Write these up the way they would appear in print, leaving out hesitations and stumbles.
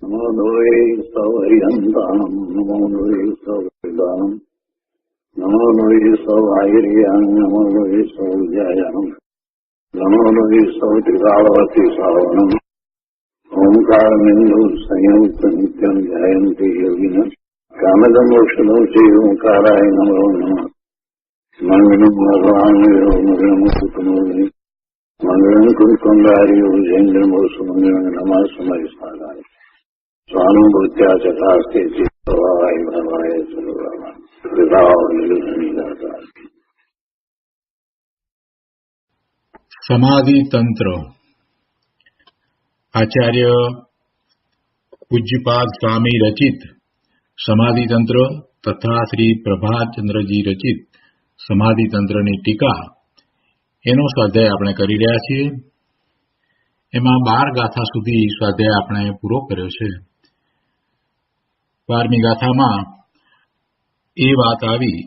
નમો દ્વૈ સૌહરિહંતાણં નમો દ્વૈ સૌહૃદાનં નમો દ્વૈ સૌહાયર્યાણં નમો દ્વૈ સૌજ્યાયાણં નમો દ્વૈ સૌત્રિકાળવતી સાવણં ઓંકારમિંદુ સંયુક્ત નિત્યં ધ્યાયન્તિ યોગિન કામદમોક્ષદો શ્રી ઓંકારાય નમો નમઃ. મંગળં ભગવાન મંગળં કુટુંબોની મંગળં કુંકુંડાર્યો જૈન્દ્રમોષ મંગળં નમઃ સમય સાધાય સ્વાનુભૂત્યા ચકાસ્તે ચિત્તવાય ભવાય સર્વવા વિભાવ નિર્ગતા. સમાધિ તંત્ર આચાર્ય પૂજ્યપાદ સ્વામી રચિત સમાધિ તંત્ર તથા શ્રી પ્રભાતચંદ્રજી રચિત સમાધિ તંત્રની ટીકા એનો સ્વાધ્યાય આપણે કરી રહ્યા છીએ. એમાં 12 ગાથા સુધી સ્વાધ્યાય આપણે પૂરો કર્યો છે. 12મી ગાથામાં એ વાત આવી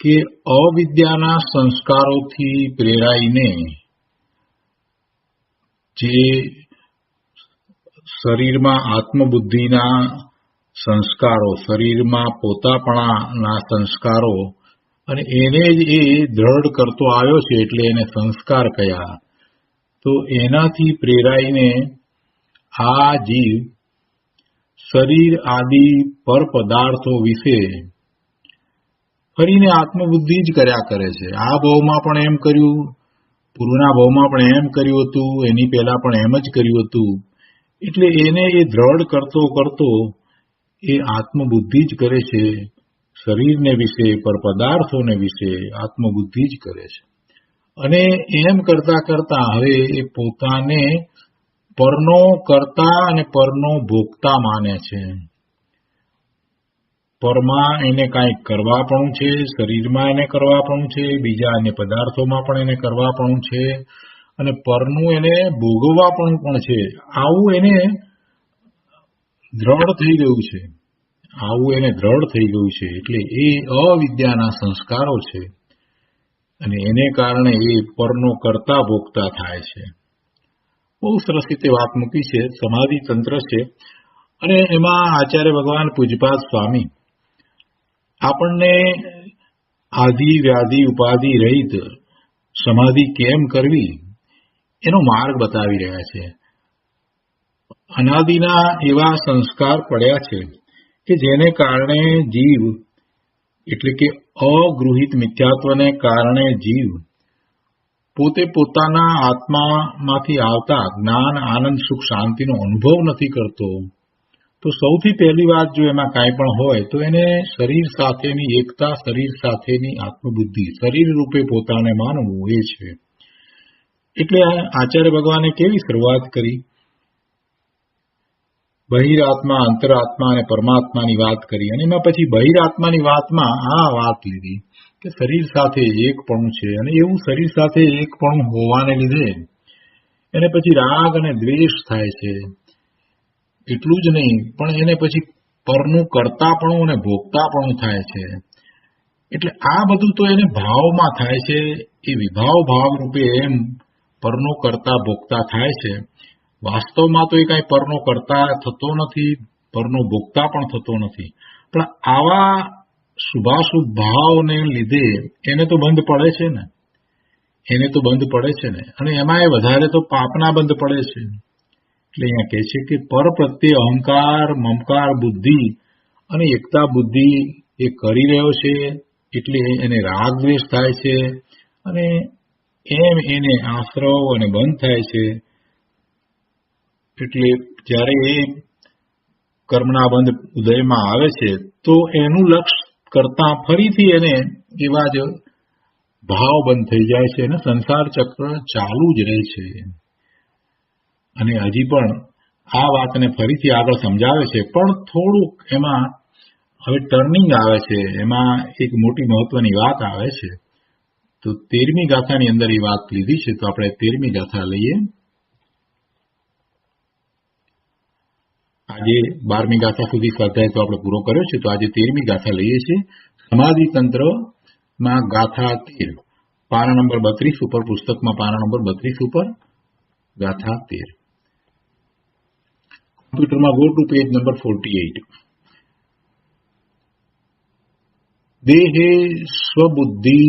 કે અવિદ્યાના સંસ્કારોથી પ્રેરાઈને જે શરીરમાં આત્મબુદ્ધિના સંસ્કારો, શરીરમાં પોતાપણાના સંસ્કારો અને એને જ એ દ્રઢ કરતો આવ્યો છે એટલે એને સંસ્કાર કયા. તો એનાથી પ્રેરાઈને આ જીવ શરીર આદિ પર પદાર્થો વિશે ફરીને આત્મબુદ્ધિ જ કર્યા કરે છે. આ ભાવમાં પણ એમ કર્યું, પૂર્વના ભાવમાં પણ એમ કર્યું હતું, એની પહેલા પણ એમ જ કર્યું હતું. એટલે એને એ દ્રઢ કરતો કરતો એ આત્મબુદ્ધિ જ કરે છે. શરીરને વિશે, પર પદાર્થોને વિશે આત્મબુદ્ધિ જ કરે છે. અને એમ કરતા કરતા હવે એ પોતાને પરનો કર્તા અને પરનો ભોગતા માને છે. પરમાં એને કાંઈક કરવાપણું છે, શરીરમાં એને કરવાપણું છે, બીજા અન્ય પદાર્થોમાં પણ એને કરવાપણું છે અને પરનું એને ભોગવવાપણું પણ છે. આવું એને દ્રઢ થઈ ગયું છે. એટલે એ અવિદ્યાના સંસ્કારો છે અને એને કારણે એ પરનો કરતા ભોગતા થાય છે. બહુ સરસ રીતે વાત મૂકી છે. સમાધિ તંત્ર છે અને એમાં આચાર્ય ભગવાન પૂજ્યપાદ સ્વામી આપણને આદિ વ્યાધિ ઉપાધિ રહિત સમાધિ કેમ કરવી એનો માર્ગ બતાવી રહ્યા છે. અનાદિના એવા સંસ્કાર પડ્યા છે કે જેને કારણે જીવ એટલે કે અગૃહિત મિથ્યાત્વને કારણે જીવ પોતે પોતાના આત્મામાંથી આવતા જ્ઞાન, આનંદ, સુખ, શાંતિનો અનુભવ નથી કરતો. તો સૌથી પહેલી વાત જો એમાં કાંઈ પણ હોય તો એને શરીર સાથેની એકતા, શરીર સાથેની આત્મબુદ્ધિ, શરીર રૂપે પોતાને માનવું એ છે. એટલે આચાર્ય ભગવાને કેવી શરૂઆત કરી? બહિરાત્મા, અંતરાત્મા અને પરમાત્માની વાત કરી અને એમાં પછી બહિરાત્માની વાતમાં આ વાત લીધી કે શરીર સાથે એકપણું છે અને એવું શરીર સાથે એકપણું હોવાને લીધે એને પછી રાગ અને દ્વેષ થાય છે. એટલું જ નહીં પણ એને પછી પરનું કર્તાપણું અને ભોગતાપણું થાય છે. એટલે આ બધું તો એને ભાવમાં થાય છે. એ વિભાવ ભાવ રૂપે એમ પરનો કરતા ભોગતા થાય છે. વાસ્તવમાં તો એ કાંઈ પરનો કરતા થતો નથી, પરનો ભોગતા પણ થતો નથી. પણ આવા શુભાશુભ ભાવને લીધે એને તો બંધ પડે છે ને અને એમાં એ વધારે તો પાપના બંધ પડે છે. એટલે અહીંયા કહે છે કે પર પ્રત્યે અહંકાર, મમકાર બુદ્ધિ અને એકતા બુદ્ધિ એ કરી રહ્યો છે એટલે એને રાગ દ્વેષ થાય છે અને એમ એને આશ્રવ અને બંધ થાય છે. એટલે જ્યારે એ કર્મના બંધ ઉદયમાં આવે છે તો એનું લક્ષ્ય કરતા ફરીથી એને એવા જ ભાવ બંધ થઈ જાય છે અને સંસાર ચક્ર ચાલુ જ રહે છે. અને હજી પણ આ વાતને ફરીથી આગળ સમજાવે છે પણ થોડુંક એમાં હવે ટર્નિંગ આવે છે. એમાં એક મોટી મહત્વની વાત આવે છે. તો 13મી ગાથાની અંદર એ વાત લીધી છે. તો આપણે 13મી ગાથા લઈએ. આજે 12મી ગાથા સુધી સ્વાધ્યાય તો આપણે પૂરો કર્યો છે. તો આજે 13મી ગાથા લઈએ છીએ. સમાધિ તંત્રમાં ગાથા 13, પાના નંબર 32 ઉપર, પુસ્તકમાં પાના નંબર 32 ઉપર ગાથા 13. કોમ્પ્યુટરમાં ગો ટુ પેજ નંબર 48. દેહે સ્વબુદ્ધિ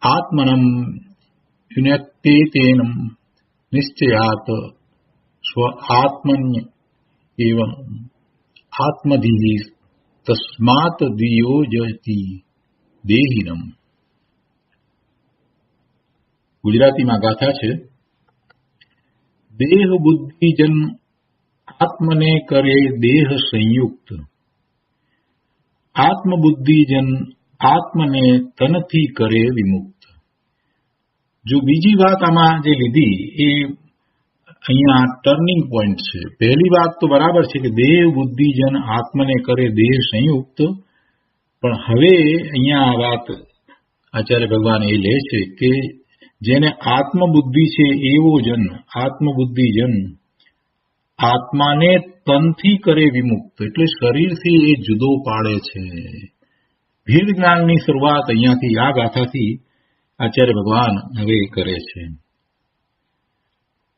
આત્મનમ યુનક્તેતેનમ નિશ્ચયાત સ્વ આત્મન્ય એવં આત્મધિ તસ્માત દિયોજતિ દેહિનમ. ગુજરાતીમાં ગાથા છે. દેહ બુદ્ધિજન આત્મને કરે દેહ સંયુક્ત, આત્મબુદ્ધિજન આત્મને તનથી કરે વિમુક્ત. જો બીજી વાત આમાં જે લીધી એ અહીંયા ટર્નિંગ પોઈન્ટ છે. પહેલી વાત તો બરાબર છે કે દેહ બુદ્ધિજન આત્મને કરે દેહ સંયુક્ત, પણ હવે અહીંયા આ વાત આચાર્ય ભગવાન એ લે છે કે જેને આત્મબુદ્ધિ છે એવો જન, આત્મબુદ્ધિજન આત્માને તનથી કરે વિમુક્ત, એટલે શરીરથી એ જુદો પાડે છે. ભેદ જ્ઞાનની શરૂઆત અહીંયાથી આ ગાથાથી આચાર્ય ભગવાન હવે કરે છે.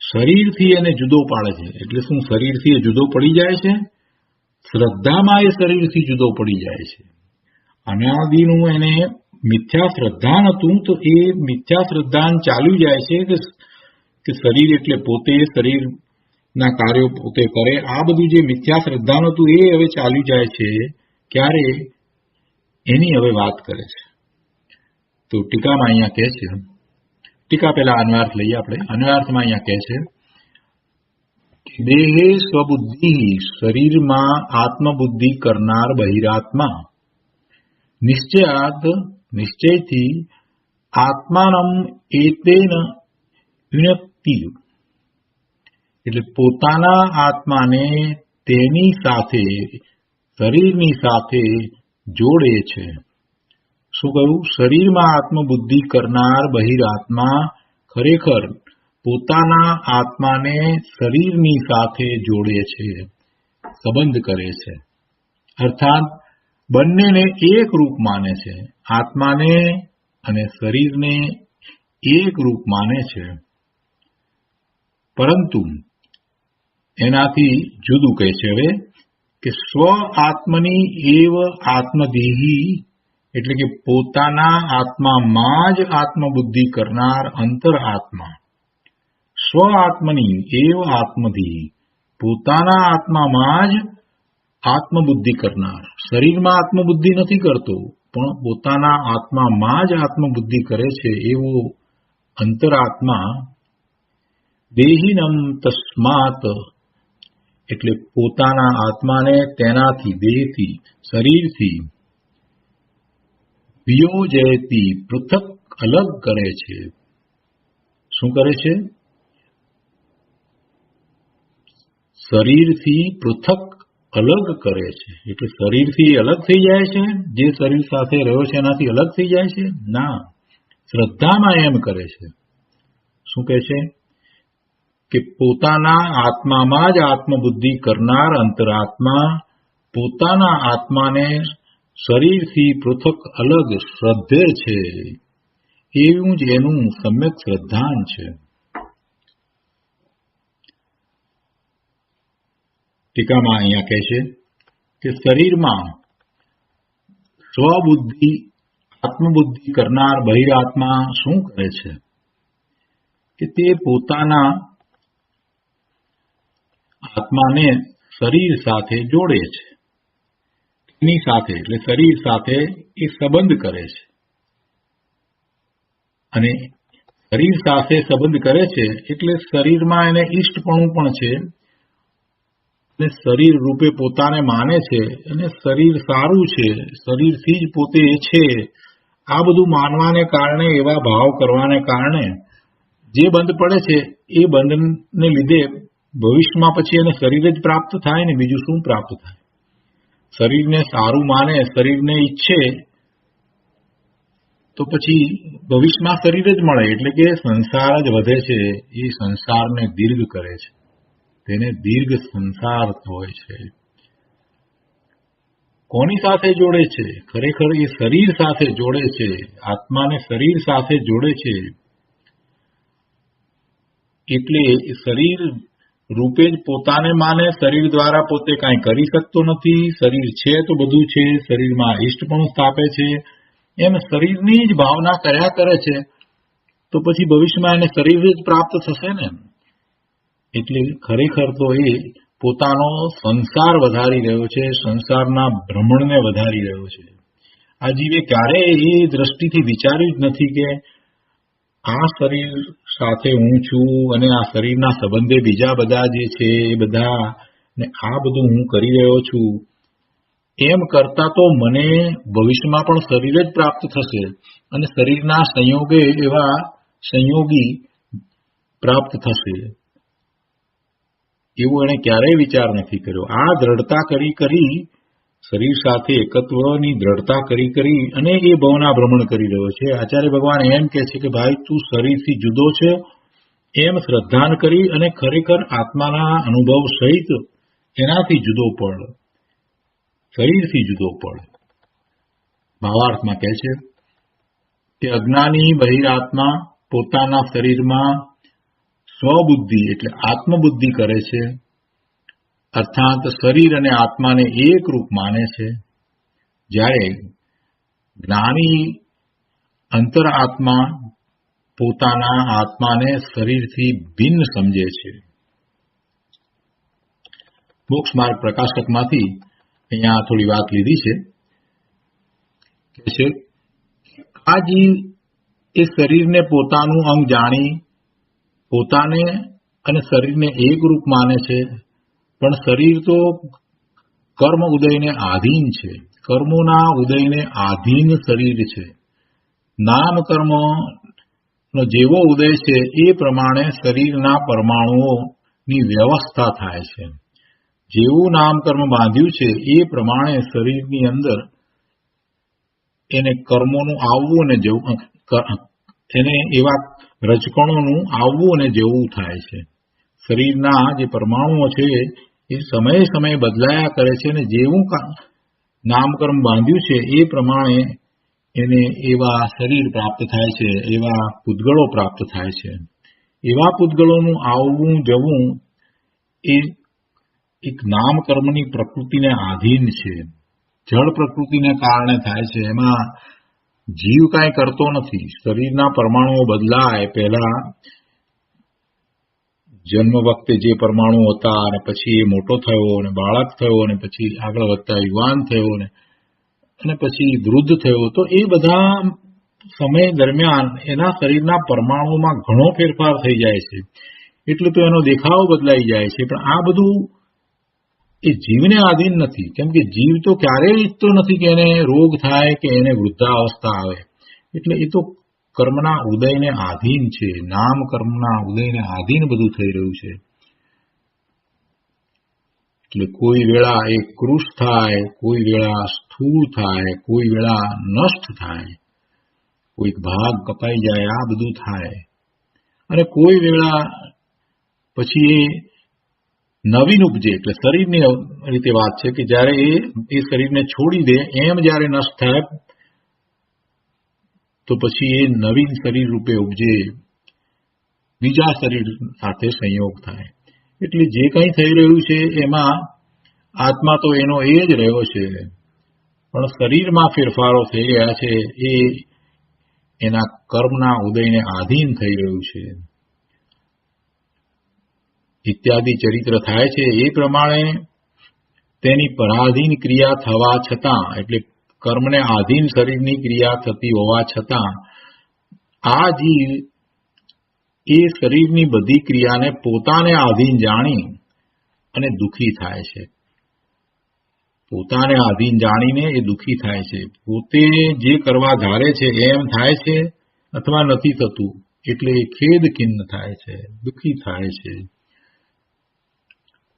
શરીરથી એને જુદો પાડે છે. એટલે શું? શરીરથી એ જુદો પડી જાય છે. શ્રદ્ધામાં એ શરીરથી જુદો પડી જાય છે. અનાદિનું એને મિથ્યા શ્રદ્ધા હતું, તો એ મિથ્યા શ્રદ્ધા ચાલ્યું જાય છે કે શરીર એટલે પોતે, શરીરના કાર્યો પોતે કરે. આ બધું જે મિથ્યા શ્રદ્ધા હતું એ હવે ચાલ્યું જાય છે. ક્યારે? એની હવે વાત કરે છે. તો ટીકામાં અહીંયા કહે છે, ટીકા પહેલા અન્વયાર્થ લઈએ આપણે. અન્વયાર્થમાં અહીંયા કહે છે દેહે સ્વબુદ્ધિ, શરીરમાં આત્મબુદ્ધિ કરનાર બહિરાત્મા, નિશ્ચયાત નિશ્ચયથી, આત્માનમ એતેન યુનક્તિ, એટલે પોતાના આત્માને તેની સાથે, શરીરની સાથે જોડે છે. શું કહ્યું? શરીરમાં આત્મબુદ્ધિ કરનાર બહિરાત્મા ખરેખર પોતાના આત્માને શરીરની સાથે જોડે છે, સંબંધ કરે છે. અર્થાત બંનેને એક રૂપ માને છે. આત્માને અને શરીરને એક રૂપ માને છે, પરંતુ એનાથી જુદું કહે છે હવે કે સ્વ આત્મની એવ આત્મદેહી, એટલે કે પોતાના આત્મામાં જ આત્મબુદ્ધિ કરનાર અંતરઆત્મા. સ્વ આત્મની એવ આત્મદેહી, પોતાના આત્મામાં જ આત્મબુદ્ધિ કરનાર. શરીરમાં આત્મબુદ્ધિ નથી કરતો, પણ પોતાના આત્મામાં જ આત્મબુદ્ધિ કરે છે એવો અંતરાત્મા. દેહિનમ તસ્માત, એટલે પોતાના આત્માને તેનાથી, દેહથી, શરીરથી, વિયોજયતી, પૃથક અલગ કરે છે. શું કરે છે? શરીરથી પૃથક અલગ કરે છે. એટલે શરીરથી અલગ થઈ જાય છે? જે શરીર સાથે રહ્યો છે એનાથી અલગ થઈ જાય છે? ના, શ્રદ્ધામાં એમ કરે છે. શું કહે છે? કે પોતાના આત્મામાં જ આત્મબુદ્ધિ કરનાર અંતરાત્મા પોતાના આત્માને શરીરથી પૃથક અલગ શ્રદ્ધે છે. એવું જ એનું સમ્યક શ્રદ્ધાન છે. ટીકામાં અહીંયા કહે છે કે શરીરમાં સ્વબુદ્ધિ, આત્મબુદ્ધિ કરનાર બહિરાત્મા શું કરે છે કે તે પોતાના આત્માને શરીર સાથે જોડે છે. એની સાથે, એટલે શરીર સાથે એ સંબંધ કરે છે. અને શરીર સાથે સંબંધ કરે છે એટલે શરીરમાં એને ઈષ્ટપણું પણ છે, અને શરીર રૂપે પોતાને માને છે, અને શરીર સારું છે, શરીરથી જ પોતે છે. આ બધું માનવાને કારણે, એવા ભાવ કરવાને કારણે જે બંધ પડે છે, એ બંધને લીધે ભવિષ્યમાં પછી એને શરીર જ પ્રાપ્ત થાય ને, બીજું શું પ્રાપ્ત થાય? શરીરને સારું માને, શરીરને ઈચ્છે તો પછી ભવિષ્યમાં શરીર જ મળે. એટલે કે સંસાર જ વધે છે. એ સંસારને દીર્ઘ કરે છે, તેને દીર્ઘ સંસાર હોય છે. કોની સાથે જોડે છે? ખરેખર એ શરીર સાથે જોડે છે. આત્માને શરીર સાથે જોડે છે. એટલે શરીર રૂપે જ પોતાને માને, શરીર દ્વારા પોતે કાંઈ કરી શકતો નથી, શરીર છે તો બધું છે, શરીરમાં ઇષ્ટપણું સ્થાપે છે, એમ શરીરની જ ભાવના કર્યા કરે છે, તો પછી ભવિષ્યમાં એને શરીર જ પ્રાપ્ત થશે ને. એટલે ખરેખર તો એ પોતાનો સંસાર વધારી રહ્યો છે, સંસારના ભ્રમણને વધારી રહ્યો છે. આ જીવે ક્યારેય એ દ્રષ્ટિથી વિચાર્યું જ નથી કે આ શરીર સાથે હું છું અને આ શરીરના સંબંધે બીજા બધા જે છે એ બધા ને આ બધું હું કરી રહ્યો છું. એમ કરતા તો મને ભવિષ્યમાં પણ શરીર જ પ્રાપ્ત થશે અને શરીરના સંયોગે એવા સંયોગી પ્રાપ્ત થશે, એવો એણે ક્યારેય વિચાર નથી કર્યો. આ દ્રઢતા કરી શરીર સાથે એકત્વની દ્રઢતા કરી અને એ ભવના ભ્રમણ કરી રહ્યો છે. આચાર્ય ભગવાન એમ કહે છે કે ભાઈ તું શરીરથી જુદો છે એમ શ્રદ્ધાન કરી અને ખરેખર આત્માના અનુભવ સહિત એનાથી જુદો પડ, શરીરથી જુદો પડ. ભાવાર્થમાં કહે છે કે અજ્ઞાની બહિરાત્મા પોતાના શરીરમાં સ્વબુદ્ધિ એટલે આત્મબુદ્ધિ કરે છે, અર્થાત શરીર અને આત્માને એક રૂપ માને છે, જ્યારે જ્ઞાની અંતરઆત્મા પોતાના આત્માને શરીરથી ભિન્ન સમજે છે. મોક્ષ માર્ગ પ્રકાશકમાંથી અહીંયા થોડી વાત લીધી છે કે આ જીવ એ શરીરને પોતાનું અંગ જાણી પોતાને અને શરીરને એક રૂપ માને છે, પણ શરીર તો કર્મ ઉદયને આધીન છે, કર્મોના ઉદયને આધીન શરીર છે. નામ કર્મનો જેવો ઉદય છે એ પ્રમાણે શરીરના પરમાણુઓની વ્યવસ્થા થાય છે. જેવું નામકર્મ બાંધ્યું છે એ પ્રમાણે શરીરની અંદર એને કર્મોનું આવવું અને જવું, એને એવા રજકણોનું આવવું અને જવું થાય છે. શરીરના જે પરમાણુઓ છે એ સમયે સમયે બદલાયા કરે છે અને જેવું નામકર્મ બાંધ્યું છે એ પ્રમાણે એને એવા શરીર પ્રાપ્ત થાય છે, એવા પૂતગળો પ્રાપ્ત થાય છે. એવા પૂતગળોનું આવવું જવું એ એક નામકર્મની પ્રકૃતિને આધીન છે, જળ પ્રકૃતિને કારણે થાય છે. એમાં જીવ કાંઈ કરતો નથી. શરીરના પરમાણુઓ બદલાય, પહેલા જન્મ વખતે જે પરમાણુ હતા અને પછી એ મોટો થયો અને બાળક થયો અને પછી આગળ વધતા યુવાન થયો અને પછી વૃદ્ધ થયો, તો એ બધા સમય દરમિયાન એના શરીરના પરમાણુમાં ઘણો ફેરફાર થઈ જાય છે. એટલે તો એનો દેખાવ બદલાઈ જાય છે. પણ આ બધું એ જીવને આધીન નથી, કેમ કે જીવ તો ક્યારેય ઈચ્છતો નથી કે એને રોગ થાય કે એને વૃદ્ધાવસ્થા આવે. એટલે એ તો કર્મના ઉદયને આધીન છે, નામ કર્મના ઉદયને આધીન બધું થઈ રહ્યું છે. એટલે કોઈ વેળા એ કૃશ થાય, કોઈ વેળા સ્થૂળ થાય, કોઈ વેળા નષ્ટ થાય, કોઈક ભાગ કપાઈ જાય, આ બધું થાય. અને કોઈ વેળા પછી એ નવીન ઉપજે. એટલે શરીરની રીતે વાત છે કે જ્યારે એ શરીરને છોડી દે એમ જ્યારે નષ્ટ થાય તો પછી એ નવીન શરીર રૂપે ઉપજે, બીજા શરીર સાથે સંયોગ થાય. એટલે જે કંઈ થઈ રહ્યું છે એમાં આત્મા તો એનો એ જ રહ્યો છે, પણ શરીરમાં ફેરફારો થઈ રહ્યા છે એ એના કર્મના ઉદયને આધીન થઈ રહ્યું છે. ઇત્યાદિ ચરિત્ર થાય છે એ પ્રમાણે તેની પરાધીન ક્રિયા થવા છતાં, એટલે કર્મને આધીન શરીરની ક્રિયા થતી હોવા છતાં આ જીવ એ શરીરની બધી ક્રિયાને પોતાને આધીન જાણી અને દુઃખી થાય છે. પોતાને આધીન જાણીને એ દુઃખી થાય છે. પોતે જે કરવા ધારે છે એમ થાય છે અથવા નથી થતું, એટલે એ ખેદખિન્ન થાય છે, દુઃખી થાય છે.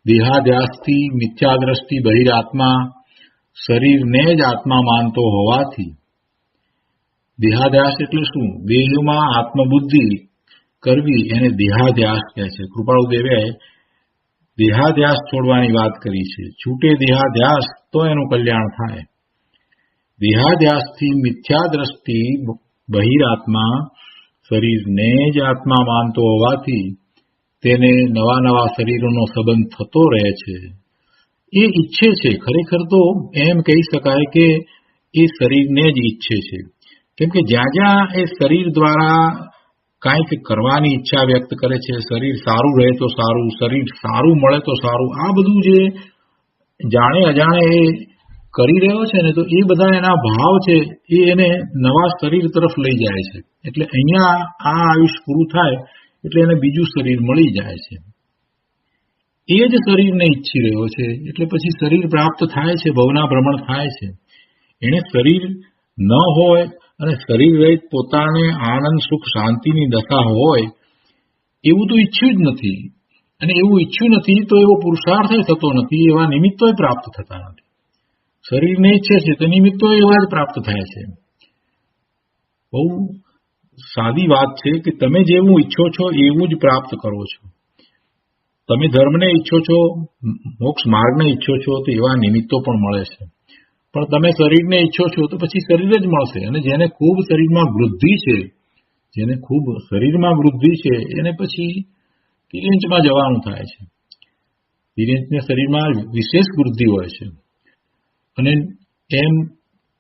દેહાધ્યાસથી મિથ્યાદ્રષ્ટિ બહિરાત્મા શરીરને જ આત્મા માનતો હોવાથી, દેહાધ્યાસ એટલે શું? દેહમાં આત્મબુદ્ધિ કરવી એને દેહાધ્યાસ કહે છે. કૃપાળુદેવે દેહાધ્યાસ છોડવાની વાત કરી છે. છૂટે દેહાધ્યાસ તો એનું કલ્યાણ થાય. દેહાધ્યાસથી મિથ્યાદ્રષ્ટિ બહિરાત્મા શરીરને જ આત્મા માનતો હોવાથી તેને નવા નવા શરીરોનો સંબંધ થતો રહે છે, એ ઈચ્છે છે. ખરેખર તો એમ કહી શકાય કે એ શરીરને જ ઈચ્છે છે, કેમ કે જ્યાં જ્યાં એ શરીર દ્વારા કાંઈક કરવાની ઈચ્છા વ્યક્ત કરે છે, શરીર સારું રહે તો સારું, શરીર સારું મળે તો સારું, આ બધું જે જાણે અજાણે એ કરી રહ્યો છે ને, તો એ બધા એના ભાવ છે એ એને નવા શરીર તરફ લઈ જાય છે. એટલે અહીંયા આ આયુષ્ય પૂરું થાય એટલે એને બીજું શરીર મળી જાય છે. એ જ શરીરને ઈચ્છી રહ્યો છે, એટલે પછી શરીર પ્રાપ્ત થાય છે, ભવના ભ્રમણ થાય છે. એને શરીર ન હોય અને શરીર રહિત પોતાને આનંદ સુખ શાંતિની દશા હોય એવું તો ઈચ્છ્યું જ નથી, અને એવું ઈચ્છ્યું નથી તો એવો પુરુષાર્થ થતો નથી, એવા નિમિત્તો પ્રાપ્ત થતા નથી. શરીરને ઈચ્છે છે તો નિમિત્તો એવા જ પ્રાપ્ત થાય છે. બહુ સાદી વાત છે કે તમે જેવું ઈચ્છો છો એવું જ પ્રાપ્ત કરો છો. તમે ધર્મને ઈચ્છો છો, મોક્ષ માર્ગને ઈચ્છો છો તો એવા નિમિત્તો પણ મળે છે. પણ તમે શરીરને ઈચ્છો છો તો પછી શરીર જ મળશે. અને જેને ખૂબ શરીરમાં વૃદ્ધિ છે, જેને ખૂબ શરીરમાં વૃદ્ધિ છે, એને પછી તિર્યંચમાં જવાનું થાય છે. તિર્યંચને શરીરમાં વિશેષ વૃદ્ધિ હોય છે, અને એમ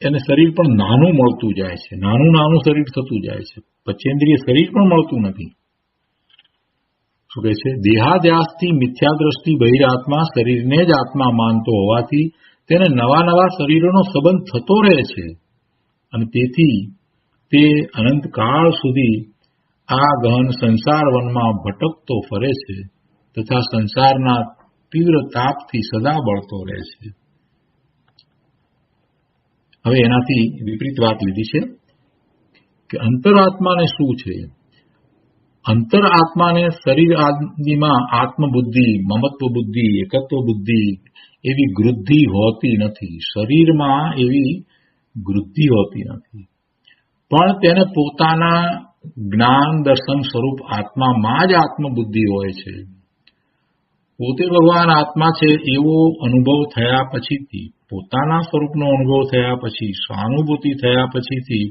એને શરીર પણ નાનું મળતું જાય છે, નાનું નાનું શરીર થતું જાય છે, પંચેન્દ્રિય શરીર પણ મળતું નથી. શું કહે છે? દેહાદ્યાસથી મિથ્યા દ્રષ્ટિ બહિરાત્મા શરીરને જ આત્મા માનતો હોવાથી તેને નવા નવા શરીરોનો સંબંધ થતો રહે છે, અને તેથી તે અનંતકાળ સુધી આ ગહન સંસાર વનમાં ભટકતો ફરે છે, તથા સંસારના તીવ્ર તાપથી સદા બળતો રહે છે. હવે એનાથી વિપરીત વાત લીધી છે કે અંતરાત્માને શું છે? અંતરાત્માને શરીર આદિમાં આત્મબુદ્ધિ, મમત્વ બુદ્ધિ, એકત્વ બુદ્ધિ એવી વૃદ્ધિ હોતી નથી. શરીરમાં એવી વૃદ્ધિ હોતી નથી, પણ તેને પોતાના જ્ઞાન દર્શન સ્વરૂપ આત્મામાં જ આત્મબુદ્ધિ હોય છે. પોતે ભગવાન આત્મા છે એવો અનુભવ થયા પછીથી, પોતાના સ્વરૂપનો અનુભવ થયા પછી, સહાનુભૂતિ થયા પછીથી,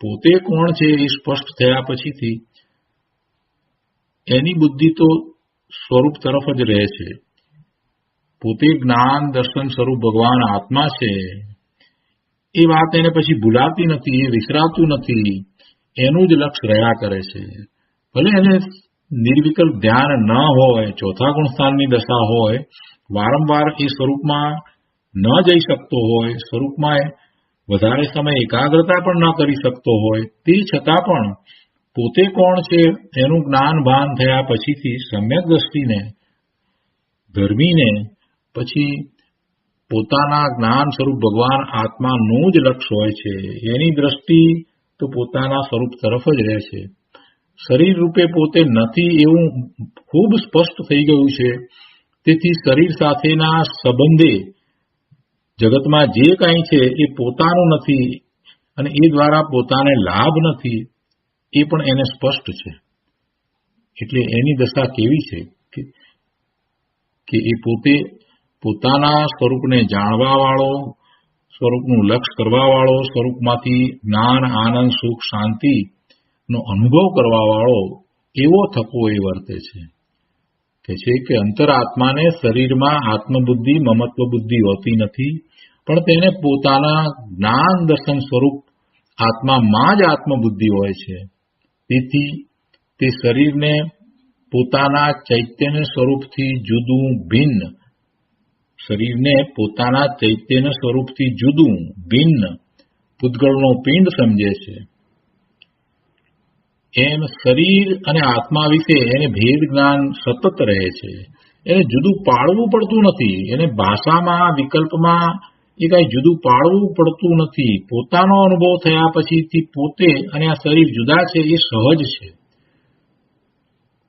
પોતે કોણ છે એ સ્પષ્ટ થયા પછીથી એની બુદ્ધિ તો સ્વરૂપ તરફ જ રહે છે. પોતે જ્ઞાન દર્શન સ્વરૂપ ભગવાન આત્મા છે એ વાત એને પછી ભૂલાતી નથી, એ વિસરાતું નથી, એનું જ લક્ષ્ય રહ્યા કરે છે. ભલે એને નિર્વિકલ્પ ધ્યાન ન હોય, ચોથા ગુણ સ્થાનની દશા હોય, વારંવાર એ સ્વરૂપમાં ન જઈ શકતો હોય, સ્વરૂપમાં વધારે સમય એકાગ્રતા પણ ન કરી શકતો હોય, તે છતાં પણ પોતે કોણ છે એનું જ્ઞાન ભાન થયા પછીથી સમ્યક દ્રષ્ટિને ધર્મીને પછી પોતાના જ્ઞાન સ્વરૂપ ભગવાન આત્માનું જ લક્ષ્ય હોય છે. એની દ્રષ્ટિ તો પોતાના સ્વરૂપ તરફ જ રહે છે. શરીર રૂપે પોતે નથી એવું ખૂબ સ્પષ્ટ થઈ ગયું છે. તેથી શરીર સાથેના સંબંધે જગતમાં જે કંઈ છે એ પોતાનું નથી, અને એ દ્વારા પોતાને લાભ નથી, એ પણ એને સ્પષ્ટ છે. એટલે એની દશા કેવી છે કે એ પોતે પોતાના સ્વરૂપને જાણવા વાળો, સ્વરૂપનું લક્ષ્ય કરવા વાળો, સ્વરૂપમાંથી જ્ઞાન આનંદ સુખ શાંતિનો અનુભવ કરવા વાળો એવો થકો એ વર્તે છે. કે છે કે અંતરાત્માને શરીરમાં આત્મબુદ્ધિ મમત્વ બુદ્ધિ હોતી નથી, પણ તેને પોતાના જ્ઞાન દર્શન સ્વરૂપ આત્મામાં જ આત્મબુદ્ધિ હોય છે. તેથી તે શરીરને પોતાના ચૈતન્ય સ્વરૂપથી જુદું ભિન્ન, શરીરને પોતાના ચૈતન્ય સ્વરૂપથી જુદું ભિન્ન પૂતગળનો પિંડ સમજે છે. એમ શરીર અને આત્મા વિશે એને ભેદ જ્ઞાન સતત રહે છે. એને જુદું પાડવું પડતું નથી, એને ભાષામાં વિકલ્પમાં એ કાંઈ જુદું પાડવું પડતું નથી. પોતાનો અનુભવ થયા પછીથી પોતે અને આ શરીર જુદા છે એ સહજ છે.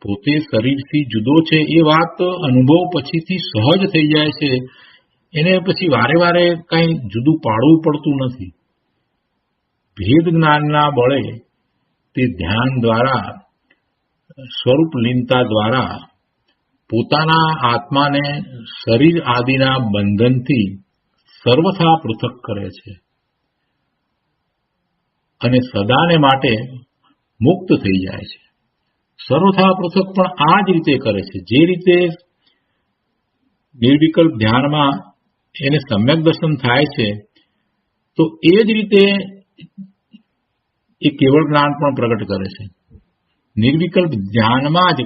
પોતે શરીરથી જુદો છે એ વાત અનુભવ પછીથી સહજ થઈ જાય છે. એને પછી વારે વારે કાંઈ જુદું પાડવું પડતું નથી. ભેદ જ્ઞાનના બળે તે ધ્યાન દ્વારા, સ્વરૂપ લીનતા દ્વારા પોતાના આત્માને શરીર આદિના બંધનથી સર્વથા પૃથક કરે છે, અને સદાને માટે મુક્ત થઈ જાય છે. સર્વથા પૃથક પણ આ જ રીતે કરે છે. જે રીતે નિર્વિકલ્પ ધ્યાનમાં એને સમ્યક દર્શન થાય છે, તો એ જ રીતે એ કેવળ જ્ઞાન પણ પ્રગટ કરે છે. નિર્વિકલ્પ ધ્યાનમાં જ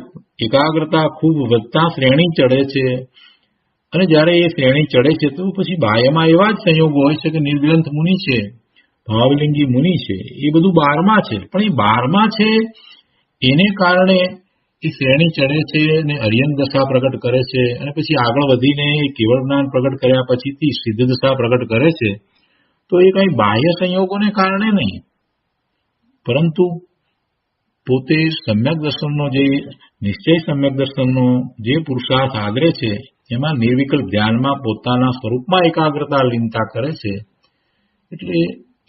એકાગ્રતા ખૂબ વધતા શ્રેણી ચડે છે, અને જ્યારે એ શ્રેણી ચડે છે તો પછી બાહ્યમાં એવા જ સંયોગો હોય છે કે નિર્ગ્રંથ મુનિ છે, ભાવલિંગી મુનિ છે, એ બધું 12માં છે. પણ એ 12માં છે એને કારણે એ શ્રેણી ચડે છે અને અર્યંત દશા પ્રગટ કરે છે, અને પછી આગળ વધીને કેવળ જ્ઞાન પ્રગટ કર્યા પછીથી સિદ્ધ દશા પ્રગટ કરે છે. તો એ કઈ બાહ્ય સંયોગોને કારણે નહીં, પરંતુ પોતે સમ્યક દર્શનનો જે નિશ્ચય સમ્યક દર્શનનો જે પુરુષાર્થ આદરે છે, એમાં નિર્વિકલ્પ ધ્યાનમાં પોતાના સ્વરૂપમાં એકાગ્રતા લીનતા કરે છે. એટલે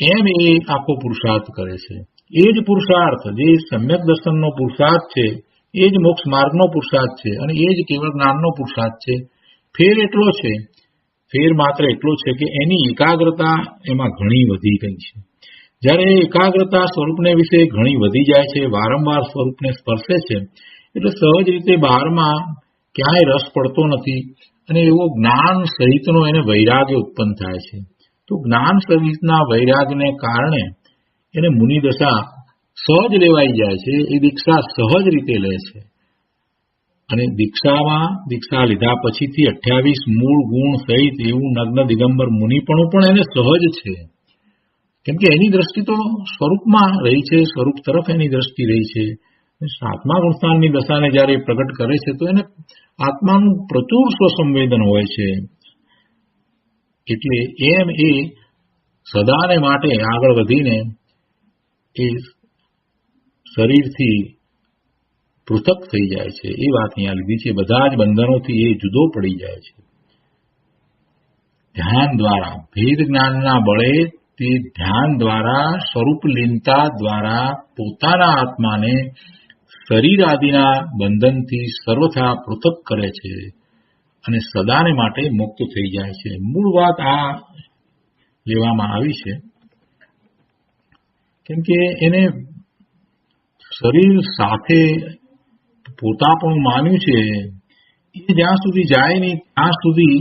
એમ એ આખો પુરુષાર્થ કરે છે. એ જ પુરુષાર્થ જે સમ્યક દર્શનનો પુરુષાર્થ છે, એ જ મોક્ષ માર્ગનો પુરુષાર્થ છે, અને એ જ કેવળ જ્ઞાનનો પુરુષાર્થ છે. ફેર એટલો છે, ફેર માત્ર એટલો છે કે એની એકાગ્રતા એમાં ઘણી વધી ગઈ છે. જ્યારે એકાગ્રતા સ્વરૂપને વિશે ઘણી વધી જાય છે, વારંવાર સ્વરૂપને સ્પર્શે છે, એટલે સહજ રીતે બહારમાં ક્યાંય રસ પડતો નથી, અને એવો જ્ઞાન સહિતનો એને વૈરાગ્ય ઉત્પન્ન થાય છે. તો જ્ઞાન સહિતના વૈરાગ્યને કારણે એને મુનિ દશા સહજ લેવાઈ જાય છે. એ દીક્ષા સહજ રીતે લે છે, અને દીક્ષા લીધા પછીથી 28 મૂળ ગુણ સહિત એવું નગ્ન દિગંબર મુનિપણું પણ એને સહજ છે. કેમ કે એની દ્રષ્ટિ તો સ્વરૂપમાં રહી છે, સ્વરૂપ તરફ એની દ્રષ્ટિ રહી છે. સાતમા ગુણસ્થાનની દશાને જયારે પ્રગટ કરે છે તો એને આત્માનું પ્રચુર સ્વસંવેદન હોય છે. એટલે એમ એ સદાને માટે આગળ વધીને એ શરીરથી પૃથક થઈ જાય છે. એ વાત અહીંયા લીધી છે. બધા જ બંધનોથી એ જુદો પડી જાય છે. ધ્યાન દ્વારા ભેદ જ્ઞાનના બળે તે ધ્યાન દ્વારા સ્વરૂપ લીનતા દ્વારા પોતાના આત્માને શરીર આદિના બંધનથી સર્વથા પૃથક કરે છે, અને સદાને માટે મુક્ત થઈ જાય છે. મૂળ વાત આ લેવામાં આવી છે, કેમ કે એને શરીર સાથે પોતાપણું માન્યું છે. એ જ્યાં સુધી જાય નહીં ત્યાં સુધી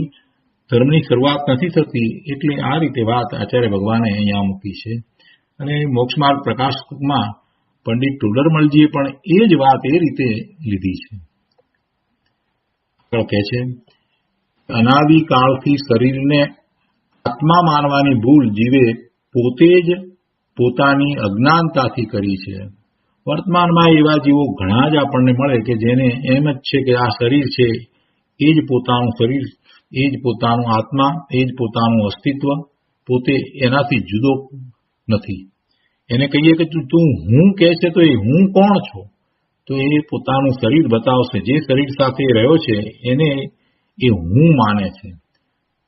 ધર્મની શરૂઆત નથી થતી. એટલે આ રીતે વાત આચાર્ય ભગવાને અહીંયા મૂકી છે. અને મોક્ષમાર્ગ પ્રકાશકમાં પંડિત ટોડરમલજીએ પણ એ જ વાત એ રીતે લીધી છે. આગળ કહે છે, અનાદિકાળથી શરીરને આત્મા માનવાની ભૂલ જીવે પોતે જ પોતાની અજ્ઞાનતાથી કરી છે. વર્તમાનમાં એવા જીવો ઘણા જ આપણને મળે કે જેને એમ જ છે કે આ શરીર છે, એ જ પોતાનું શરીર, એ જ પોતાનું આત્મા, એ જ પોતાનું અસ્તિત્વ, પોતે એનાથી જુદો નથી. એને કહીએ કે તું હું કહે છે તો એ હું કોણ છો? તો એ પોતાનું શરીર બતાવશે. જે શરીર સાથે રહ્યો છે એને એ હું માને છે.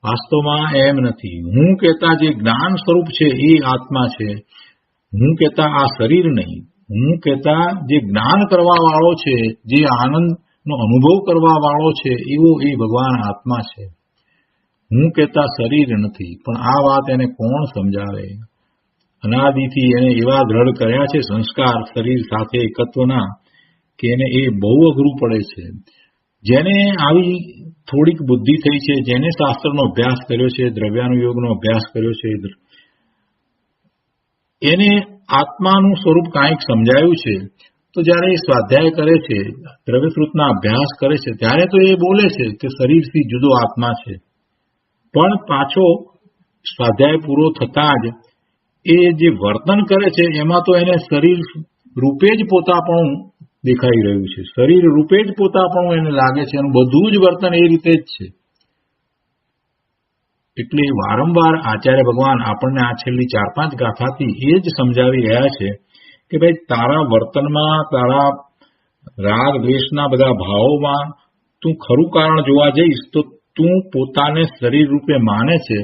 વાસ્તવમાં એમ નથી. હું કહેતા જે જ્ઞાન સ્વરૂપ છે એ આત્મા છે. હું કહેતા આ શરીર નહીં. હું કહેતા જે જ્ઞાન કરવા વાળો છે, જે આનંદનો અનુભવ કરવા વાળો છે, એવો એ ભગવાન આત્મા છે. હું કહેતા શરીર નથી. પણ આ વાત એને કોણ સમજાવે? અનાદિથી એને એવા દ્રઢ કર્યા છે સંસ્કાર શરીર સાથે એકત્વના કે એને એ બહુ અઘરું પડે છે. જેને આવી થોડીક બુદ્ધિ થઈ છે, જેને શાસ્ત્રનો અભ્યાસ કર્યો છે, દ્રવ્યાનુયોગનો અભ્યાસ કર્યો છે, એને આત્માનું સ્વરૂપ કાંઈક સમજાયું છે, તો જ્યારે એ સ્વાધ્યાય કરે છે, દ્રવ્યશ્રુતના અભ્યાસ કરે છે, ત્યારે તો એ બોલે છે કે શરીરથી જુદો આત્મા છે. પણ પાછો સ્વાધ્યાય પૂરો થતાં જ એ જે વર્તન કરે છે એમાં તો એને શરીર રૂપે જ પોતાપણું દેખાઈ રહ્યું છે. શરીર રૂપે જ પોતાપણું એને લાગે છે. એનું બધું જ વર્તન એ રીતે જ છે. એટલે વારંવાર આચાર્ય ભગવાન આપણને આ છેલ્લી 4-5 ગાથાથી એ જ સમજાવી રહ્યા છે કે ભાઈ તારા વર્તનમાં, તારા રાગ દ્વેષના બધા ભાવોમાં તું ખરું કારણ જોવા જઈશ તો તું પોતાને શરીર રૂપે માને છે.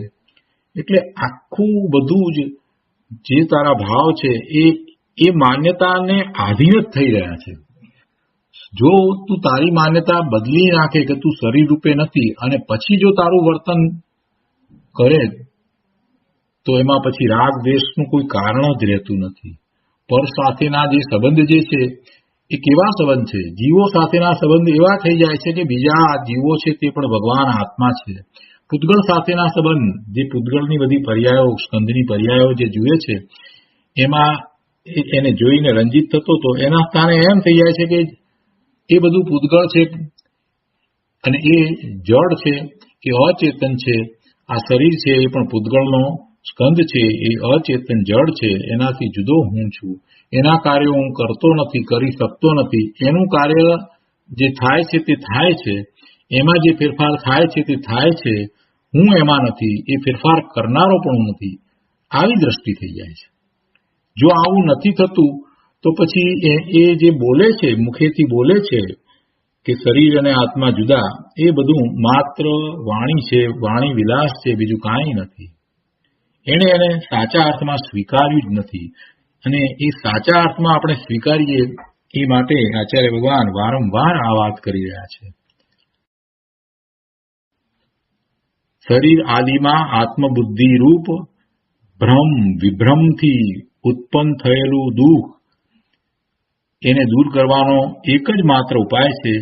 એટલે આખું બધું જ જે તારા ભાવ છે એ માન્યતાને આધીન જ થઈ રહ્યા છે. જો તું તારી માન્યતા બદલી નાખે કે તું શરીર રૂપે નથી અને પછી જો તારું વર્તન કરે તો એમાં પછી રાગ દ્વેષનું કોઈ કારણ જ રહેતું નથી. પર સાથેના જે સંબંધ જે છે એ કેવા સંબંધ છે? જીવો સાથેના સંબંધ એવા થઈ જાય છે કે બીજા જીવો છે તે પણ ભગવાન આત્મા છે. પૂતગળ સાથેના સંબંધ, જે પૂતગળની બધી પર્યાયો, સ્કંદની પર્યાયો જે જુએ છે એમાં એને જોઈને રંજિત થતો હતો, એના સ્થાને એમ થઈ જાય છે કે એ બધું પૂતગળ છે અને એ જડ છે, એ અચેતન છે. આ શરીર છે એ પણ પૂતગળનો સ્કંદ છે, એ અચેતન જડ છે, એનાથી જુદો હું છું. એના કાર્યો હું કરતો નથી, કરી શકતો નથી. એનું કાર્ય જે થાય છે તે થાય છે, એમાં જે ફેરફાર થાય છે તે થાય છે. હું એમાં નથી, એ ફેરફાર કરનારો પણ હું નથી. આવી દ્રષ્ટિ થઈ જાય છે. જો આવું નથી થતું તો પછી એ જે બોલે છે, મુખેથી બોલે છે કે શરીર અને આત્મા જુદા, એ બધું માત્ર વાણી છે, વાણી વિલાસ છે, બીજું કાંઈ નથી. એને સાચા અર્થમાં સ્વીકાર્યું જ નથી. અને એ સાચા અર્થમાં આપણે સ્વીકારીએ એ માટે આચાર્ય ભગવાન વારંવાર આ વાત કરી રહ્યા છે. શરીર આદિમાં આત્મબુદ્ધિ રૂપ ભ્રમ વિભ્રમથી ઉત્પન્ન થયેલું દુઃખ, એને દૂર કરવાનો એક જ માત્ર ઉપાય છે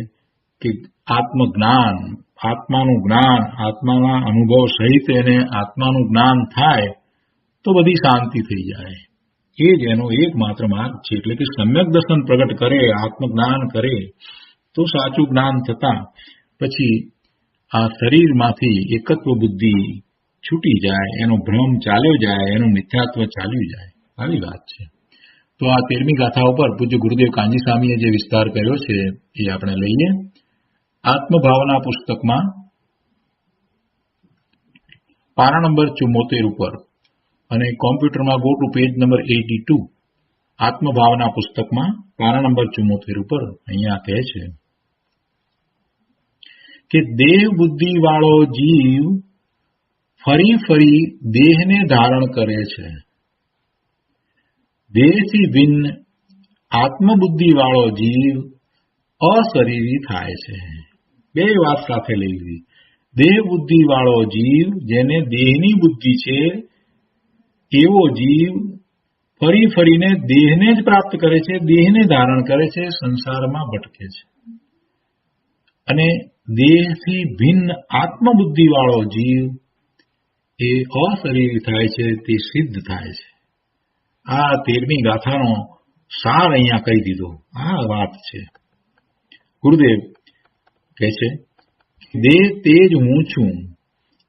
કે આત્મજ્ઞાન, આત્માનું જ્ઞાન, આત્માના અનુભવ સહિત એને આત્માનું જ્ઞાન થાય તો બધી શાંતિ થઈ જાય. એ જ એનો એકમાત્ર માર્ગ છે. એટલે કે સમ્યક દર્શન પ્રગટ કરે, આત્મજ્ઞાન કરે તો સાચું જ્ઞાન થતા પછી આ શરીરમાંથી એકત્વ બુદ્ધિ છૂટી જાય, એનો ભ્રમ ચાલ્યો જાય, એનું મિથ્યાત્વ ચાલ્યું જાય. આવી વાત છે. તો આ 13મી ગાથા ઉપર પૂજ્ય ગુરુદેવ કાંજી સ્વામીએ જે વિસ્તાર કર્યો છે એ આપણે લઈએ. આત્મભાવના પુસ્તકમાં પાના નંબર 74 ઉપર અને કોમ્પ્યુટરમાં ગો ટુ પેજ નંબર 82. આત્મભાવના પુસ્તકમાં પાના નંબર 74 ઉપર અહીંયા કહે છે કે દેહ બુદ્ધિ વાળો જીવ ફરી ફરી દેહને ધારણ કરે છે. દેહથી ભિન્ન આત્મબુદ્ધિ વાળો જીવ અશરીરી થાય છે. બે વાત સાથે લઈ લીધી. દેહ બુદ્ધિ વાળો જીવ, જેને દેહની બુદ્ધિ છે, એવો જીવ ફરી ફરીને દેહને જ પ્રાપ્ત કરે છે, દેહને ધારણ કરે છે, સંસારમાં ભટકે છે. અને દેહથી ભિન્ન આત્મબુદ્ધિ વાળો જીવ એ અશરીરી થાય છે, તે સિદ્ધ થાય છે. આ 13મી ગાથાનો સાર અહીંયા કહી દીધો. આ વાત છે. ગુરુદેવ કહે છે દેહ તે જ હું છું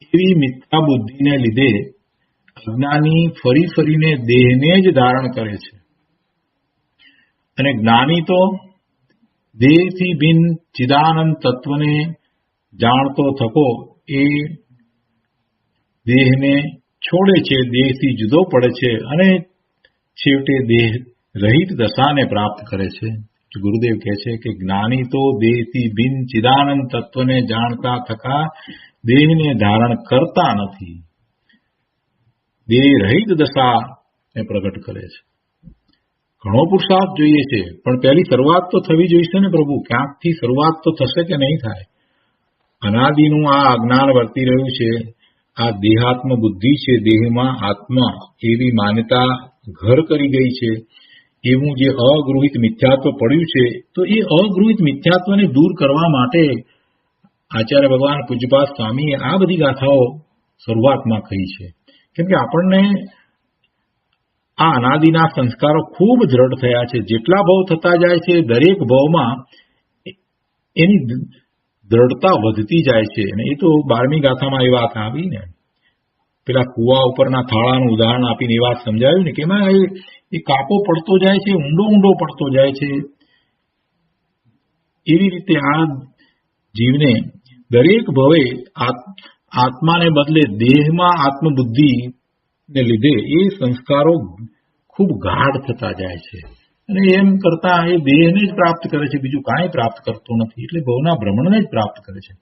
એવી મિથ્યા બુદ્ધિને લીધે અજ્ઞાની ફરી ફરીને દેહને જ ધારણ કરે છે. અને જ્ઞાની તો દેહથી ભિન્ન ચિદાનંદ તત્વને જાણતો થકો એ દેહને છોડે છે, દેહથી જુદો પડે છે અને છેવટે દેહ રહિત દશાને પ્રાપ્ત કરે છે. ગુરુદેવ કહે છે કે જ્ઞાની તો દેહથી ભિન્ન ચિદાનંદ તત્વને જાણતા થકા દેહને ધારણ કરતા નથી, દેહ રહિત દશાને પ્રગટ કરે છે. ઘણો પુરુષાર્થ જોઈએ છે, પણ પહેલી શરૂઆત તો થવી જોઈશે ને પ્રભુ. ક્યાંકથી શરૂઆત તો થશે કે નહીં થાય? અનાદિનું આ અજ્ઞાન વર્તી રહ્યું છે. આ દેહાત્મ બુદ્ધિ છે, દેહમાં આત્મા એવી માન્યતા ઘર કરી ગઈ છે. એવું જે અગૃહિત મિથ્યાત્વ પડ્યું છે, તો એ અગૃહિત મિથ્યાત્વને દૂર કરવા માટે આચાર્ય ભગવાન પૂજ્યપાદ સ્વામીએ આ બધી ગાથાઓ શરૂઆતમાં કહી છે. કેમ કે આપણને આ અનાદિના સંસ્કારો ખૂબ દ્રઢ થયા છે. જેટલા ભાવ થતા જાય છે, દરેક ભાવમાં એની દ્રઢતા વધતી જાય છે. અને એ તો 12મી ગાથામાં એ વાત આવી ને, પેલા કુવા ઉપરના થાળાનું ઉદાહરણ આપીને એ વાત સમજાવ્યું ને કે એમાં એ કાપો પડતો જાય છે, ઊંડો ઊંડો પડતો જાય છે. એવી રીતે આ જીવને દરેક ભવે આત્માને બદલે દેહમાં આત્મબુદ્ધિને લીધે એ સંસ્કારો ખૂબ ગાઢ થતા જાય છે. અને એમ કરતા એ દેહને જ પ્રાપ્ત કરે છે, બીજું કાંઈ પ્રાપ્ત કરતો નથી. એટલે ભવના ભ્રમણને જ પ્રાપ્ત કરે છે.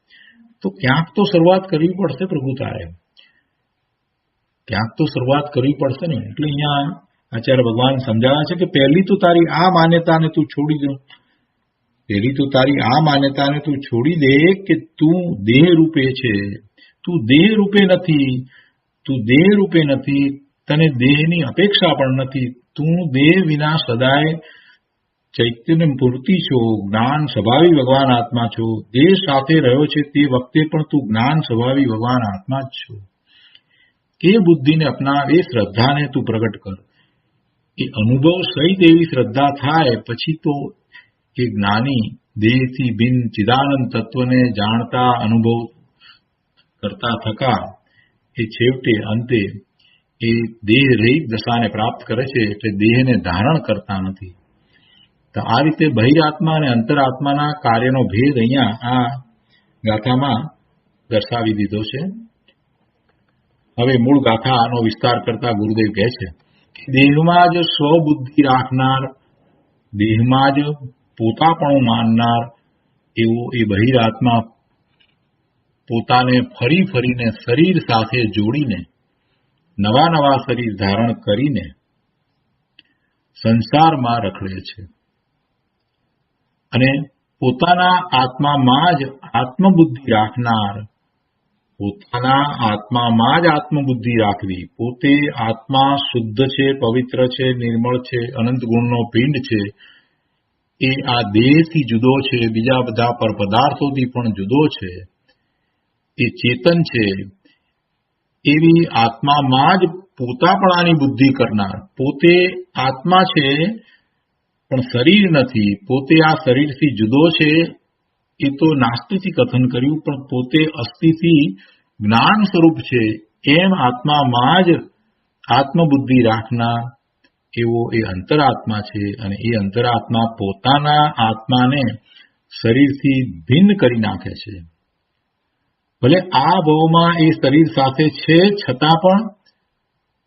તો ક્યાંક તો શરૂઆત કરવી પડશે પ્રભુ તારે, ક્યાંક તો શરૂઆત કરવી પડશે ને. એટલે અહીંયા આચાર્ય ભગવાન સમજાવે છે કે પહેલી તો તારી આ માન્યતાને તું છોડી દે. પહેલી તો તારી આ માન્યતાને તું છોડી દે કે તું દેહ રૂપે છે. તું દેહ રૂપે નથી, તું દેહ રૂપે નથી, તને દેહની અપેક્ષા પણ નથી. તું દેહ વિના સદાય ચૈતન્ય મૂર્તિ છો, જ્ઞાન સ્વભાવી ભગવાન આત્મા છો. દેહ સાથે રહ્યો છે તે વખતે પણ તું જ્ઞાન સ્વભાવી ભગવાન આત્મા જ છો. એ બુદ્ધિને અપનાવ, એ શ્રદ્ધાને તું પ્રગટ કર. એ અનુભવ સહિત એવી શ્રદ્ધા થાય પછી તો એ જ્ઞાની દેહથી ભિન્ન ચિદાનંદ તત્વને જાણતા અનુભવ કરતા થકા એ છેવટે અંતે એ દેહ રહિત દશાને પ્રાપ્ત કરે છે. એટલે દેહને ધારણ કરતા નથી. તો આ રીતે બહિરાત્મા અને અંતરાત્માના કાર્યનો ભેદ અહીંયા આ ગાથામાં દર્શાવી દીધો છે. હવે મૂળ ગાથાનો વિસ્તાર કરતા ગુરુદેવ કહે છે કે દેહમાં જ સ્વબુદ્ધિ રાખનાર, દેહમાં જ પોતાપણું માનનાર એવો એ બહિરાત્મા પોતાને ફરી ફરીને શરીર સાથે જોડીને નવા નવા શરીર ધારણ કરીને સંસારમાં રખડે છે અને પોતાના આત્મામાં જ આત્મબુદ્ધિ રાખનાર, પોતાના આત્મામાં જ આત્મબુદ્ધિ રાખવી, પોતે આત્મા શુદ્ધ છે, પવિત્ર છે, નિર્મળ છે, અનંત ગુણનો પિંડ છે, એ આ દેહથી જુદો છે, બીજા બધા પર પદાર્થોથી પણ જુદો છે, એ ચેતન છે, એવી આત્મામાં જ પોતાપણાની બુદ્ધિ કરનાર, પોતે આત્મા છે પણ શરીર નથી, પોતે આ શરીરથી જુદો છે એ તો નાસ્તિથી કથન કર્યું, પણ પોતે અસ્થિથી જ્ઞાન સ્વરૂપ છે એમ આત્મામાં જ આત્મબુદ્ધિ રાખનાર એવો એ અંતરાત્મા છે. અને એ અંતરાત્મા પોતાના આત્માને શરીરથી ભિન્ન કરી નાખે છે. ભલે આ ભાવમાં એ શરીર સાથે છે છતાં પણ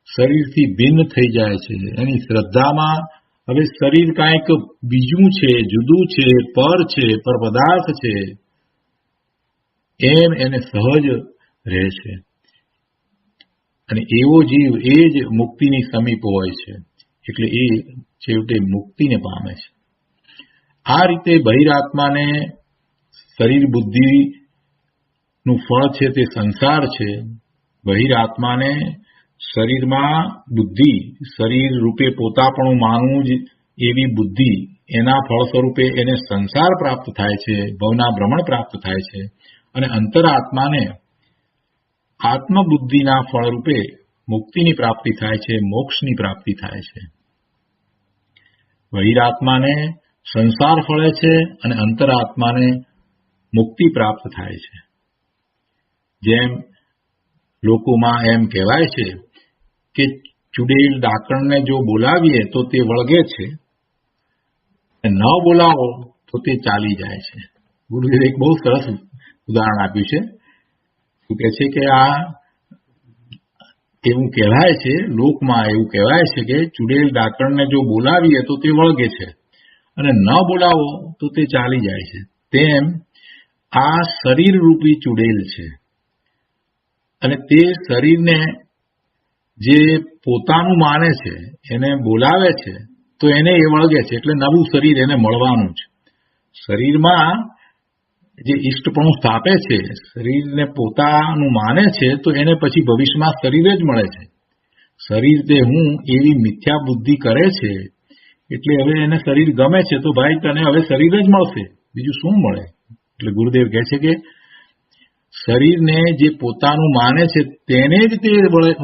શરીરથી ભિન્ન થઈ જાય છે. એની શ્રદ્ધામાં હવે શરીર કાંઈક બીજું છે, જુદું છે, પર છે, પર પદાર્થ છે એમ એને સહજ રહે છે. અને એવો જીવ એ જ મુક્તિની સમીપ હોય છે, એટલે એ છેવટે મુક્તિને પામે છે. આ રીતે બહિરાત્માને શરીર બુદ્ધિનું ફળ છે તે સંસાર છે. બહિરાત્માને શરીરમાં બુદ્ધિ, શરીર રૂપે પોતાપણું માનવું જ એવી બુદ્ધિ, એના ફળ સ્વરૂપે એને સંસાર પ્રાપ્ત થાય છે, ભવના ભ્રમણ પ્રાપ્ત થાય છે. અને અંતરાત્માને આત્મબુદ્ધિના ફળ રૂપે મુક્તિની પ્રાપ્તિ થાય છે, મોક્ષની પ્રાપ્તિ થાય છે. બહિરાત્માને સંસાર ફળે છે અને અંતરાત્માને મુક્તિ પ્રાપ્ત થાય છે. જેમ લોકોમાં એમ કહેવાય છે કે ચુડેલ ડાકણને જો બોલાવીએ તો તે વળગે છે, ન બોલાવો તો તે ચાલી જાય છે. ગુરુદેવે એક બહુ સરસ ઉદાહરણ આપ્યું છે. શું કહે છે કે આ એવું કહેવાય છે, લોકમાં એવું કહેવાય છે કે ચુડેલ ડાકણને જો બોલાવીએ તો તે વળગે છે અને ન બોલાવો તો તે ચાલી જાય છે. તેમ આ શરીર રૂપી ચુડેલ છે અને તે શરીરને જે પોતાનું માને છે એને બોલાવે છે તો એને એ વળગે છે, એટલે નવું શરીર એને મળવાનું છે. શરીરમાં જે ઈષ્ટપણું સ્થાપે છે, શરીરને પોતાનું માને છે તો એને પછી ભવિષ્યમાં શરીર જ મળે છે. શરીર તે હું એવી મિથ્યા બુદ્ધિ કરે છે એટલે હવે એને શરીર ગમે છે તો ભાઈ તને હવે શરીર જ મળશે, બીજું શું મળે. એટલે ગુરુદેવ કહે છે કે શરીરને જે પોતાનું માને છે તેને જ તે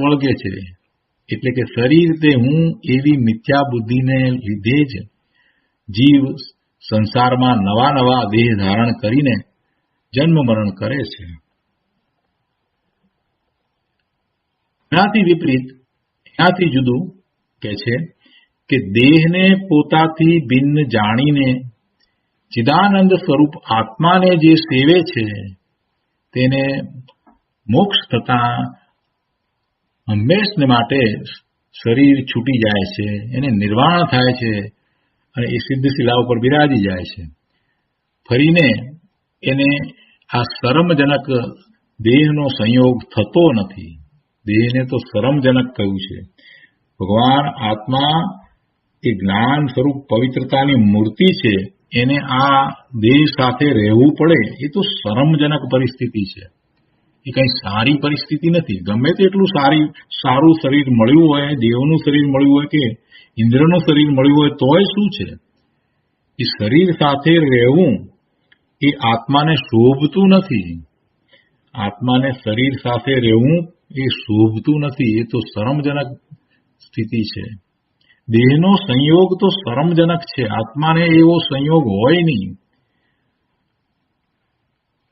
વળગે છે. એટલે કે શરીર તે હું એવી મિથ્યા બુદ્ધિને લીધે જ જીવ સંસારમાં નવા નવા દેહ ધારણ કરીને જન્મ મરણ કરે છે. એનાથી વિપરીત, એનાથી જુદું કે છે કે દેહને પોતાથી ભિન્ન જાણીને ચિદાનંદ સ્વરૂપ આત્માને જે સેવે છે તેને મોક્ષ થતા હંમેશને માટે શરીર છૂટી જાય છે, એને નિર્વાણ થાય છે અને એ સિદ્ધ શિલા ઉપર બિરાજી જાય છે. ફરીને એને આ શરમજનક દેહનો સંયોગ થતો નથી. દેહને તો શરમજનક કહ્યું છે. ભગવાન આત્મા એ જ્ઞાન સ્વરૂપ પવિત્રતાની મૂર્તિ છે, એને આ દેહ સાથે રહેવું પડે એ તો શરમજનક પરિસ્થિતિ છે. એ કઈ સારી પરિસ્થિતિ નથી. ગમે તેટલું સારું શરીર મળ્યું હોય, દેવનું શરીર મળ્યું હોય કે ઇન્દ્રનું શરીર મળ્યું હોય તોય શું છે, એ શરીર સાથે રહેવું એ આત્માને શોભતું નથી. આત્માને શરીર સાથે રહેવું એ શોભતું નથી. એ તો શરમજનક સ્થિતિ છે. દેહનો સંયોગ તો શરમજનક છે. આત્માને એવો સંયોગ હોય નહીં.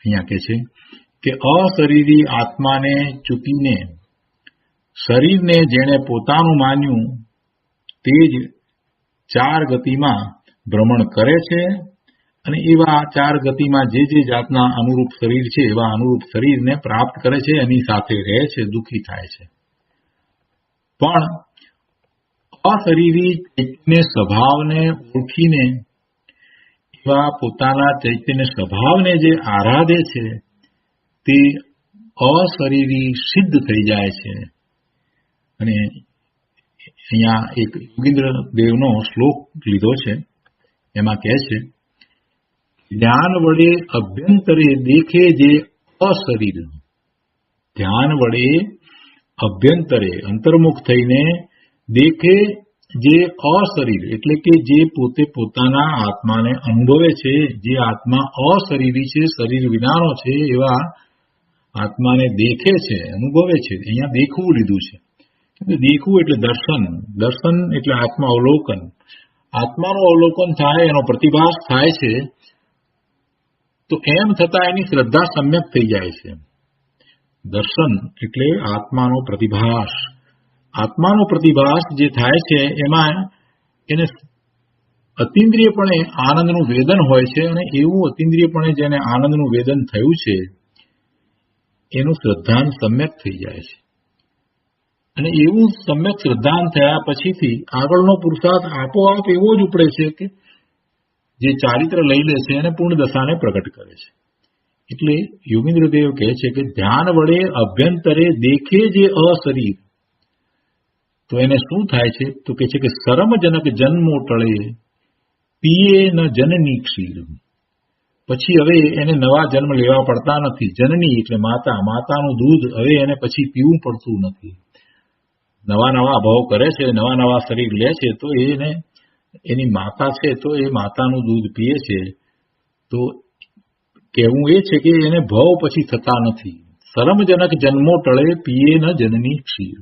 અહીંયા કહે છે કે અશરીરી આત્માને ચૂકીને શરીરને જેણે પોતાનું માન્યું તે જ 4 ગતિમાં ભ્રમણ કરે છે અને એવા 4 ગતિમાં જે જાતના અનુરૂપ શરીર છે એવા અનુરૂપ શરીરને પ્રાપ્ત કરે છે, એની સાથે રહે છે, દુઃખી થાય છે. પણ અશરીરી ચૈતન્ય સ્વભાવને ઓળખીને એવા પોતાના ચૈતન્ય સ્વભાવને જે આરાધે છે તે અશરીરી સિદ્ધ થઈ જાય છે. અને અહીંયા એક યોગીન્દ્ર દેવનો શ્લોક લીધો છે. એમાં કહે છે, ધ્યાન વડે અભ્યંતરે દેખે જે અશરીર. ધ્યાન વડે અભ્યંતરે અંતર્મુખ થઈને દેખે જે અશરીર, એટલે કે જે પોતે પોતાના આત્માને અનુભવે છે, જે આત્મા અશરીરી છે, શરીર વિનાનો છે, એવા આત્માને દેખે છે, અનુભવે છે. અહીંયા દેખવું લીધું છે. દેખવું એટલે દર્શન. દર્શન એટલે આત્મા અવલોકન. આત્માનું અવલોકન થાય, એનો પ્રતિભાસ થાય છે. તો એમ થતા એની શ્રદ્ધા સમ્યક થઈ જાય છે. દર્શન એટલે આત્માનો પ્રતિભાસ. આત્માનો પ્રતિભાસ જે થાય છે એમાં એને અતિન્દ્રિયપણે આનંદનું વેદન હોય છે. અને એવું અતિન્દ્રિયપણે જેને આનંદનું વેદન થયું છે એનું શ્રદ્ધાન સમ્યક થઈ જાય છે. અને એવું સમ્યક શ્રદ્ધાન થયા પછીથી આગળનો પુરુષાર્થ આપોઆપ એવો જ ઉપડે છે કે જે ચારિત્ર લઈ લે છે અને પૂર્ણ દશાને પ્રગટ કરે છે. એટલે યોગીન્દ્રદેવ કહે છે કે ધ્યાન વડે અભ્યંતરે દેખે જે અશરીર. તો એને શું થાય છે? તો કહે છે કે શરમજનક જન્મો ટળે પીએ ન જનની ક્ષીર. પછી હવે એને નવા જન્મ લેવા પડતા નથી. જનની એટલે માતા. માતાનું દૂધ હવે એને પછી પીવું પડતું નથી. નવા નવા ભાવ કરે છે, નવા નવા શરીર લે છે, તો એને એની માતા છે તો એ માતાનું દૂધ પીએ છે. તો કહેવું એ છે કે એને ભાવ પછી થતા નથી. શરમજનક જન્મો ટળે પીએ ન જનની ક્ષીર.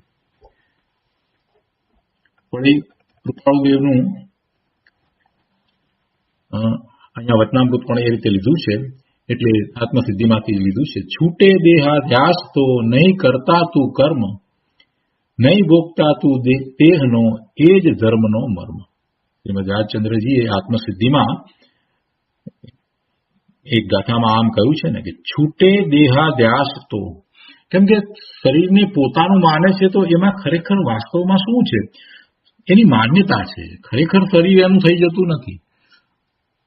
વળી કૃપાળુદેવનું અહીંયા વચનામૃત પણ એ રીતે લીધું છે. એટલે આત્મસિદ્ધિમાંથી લીધું છે. છૂટે દેહાધ્યાસ તો નહીં કરતા તું કર્મ, નહીં ભોગતા તું દેહનો એ જ ધર્મનો મર્મ. શ્રીમદ રાજચંદ્રજીએ આત્મસિદ્ધિમાં એક ગાથામાં આમ કહ્યું છે ને કે છૂટે દેહાધ્યાસ તો, કેમ કે શરીરને પોતાનું માને છે તો એમાં ખરેખર વાસ્તવમાં શું છે? એની માન્યતા છે. ખરેખર શરીર એનું થઈ જતું નથી.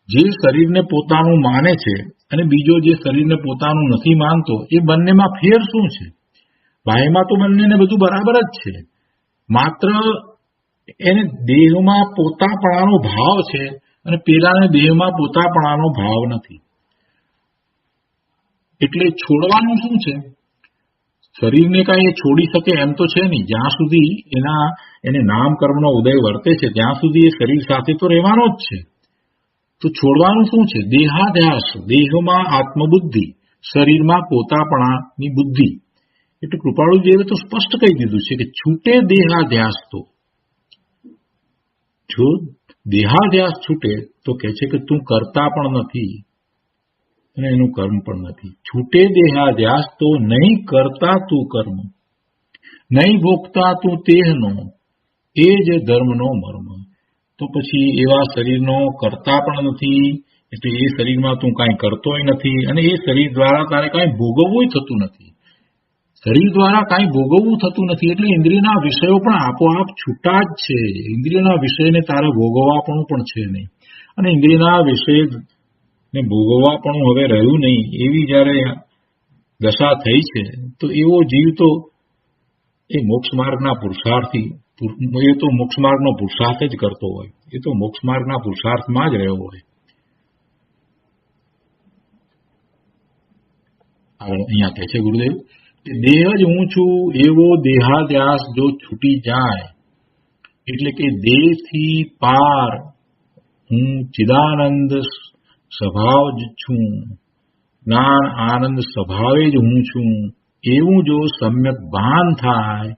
જે શરીરને પોતાનું માને છે અને બીજો જે શરીરને પોતાનું નથી માનતો, એ બંનેમાં ફેર શું છે? બાહ્યમાં તો બંનેને બધું બરાબર જ છે. માત્ર એને દેહમાં પોતાપણાનો ભાવ છે અને પેલાને દેહમાં પોતાપણાનો ભાવ નથી. એટલે છોડવાનું શું છે? શરીરને કાંઈ છોડી શકે એમ તો છે નહીં. જ્યાં સુધી એને નામ કર્મનો ઉદય વર્તે છે ત્યાં સુધી એ શરીર સાથે તો રહેવાનો જ છે. તો છોડવાનું શું છે? દેહાધ્યાસ. દેહમાં આત્મબુદ્ધિ, શરીરમાં પોતાપણાની બુદ્ધિ. એટલે કૃપાળુજીએ તો સ્પષ્ટ કહી દીધું છે કે છૂટે દેહાધ્યાસ તો. જો દેહાધ્યાસ છૂટે તો કહે છે કે તું કરતા પણ નથી અને એનું કર્મ પણ નથી. છૂટે દેહાધ્યાસ તો નહીં કરતા તું કર્મ, નહીં ભોગતા તું તેહનો એ જ ધર્મનો મર્મ. તો પછી એવા શરીરનો કરતા પણ નથી, એટલે એ શરીરમાં તું કાંઈ કરતોય નથી અને એ શરીર દ્વારા તારે કાંઈ ભોગવવું થતું નથી. શરીર દ્વારા કાંઈ ભોગવવું થતું નથી એટલે ઇન્દ્રિયના વિષયો પણ આપોઆપ છૂટા જ છે. ઇન્દ્રિયના વિષયને તારે ભોગવવાપણું પણ છે નહીં અને ઇન્દ્રિયના વિષયને ભોગવવાપણું હવે રહ્યું નહીં. એવી જ્યારે દશા થઈ છે તો એવો જીવ તો એ મોક્ષ માર્ગના પુરુષાર્થી, એ તો મોક્ષ માર્ગનો પુરુષાર્થ જ કરતો હોય. એ તો મોક્ષ માર્ગના પુરુષાર્થમાં જ રહ્યો હોય. અહીંયા કહે છે ગુરુદેવ કે દેહ જ હું છું એવો દેહાધ્યાસ જો છૂટી જાય, એટલે કે દેહથી પાર હું ચિદાનંદ સ્વભાવ જ છું, જ્ઞાન આનંદ સ્વભાવે જ હું છું, એવું જો સમ્યક ભાન થાય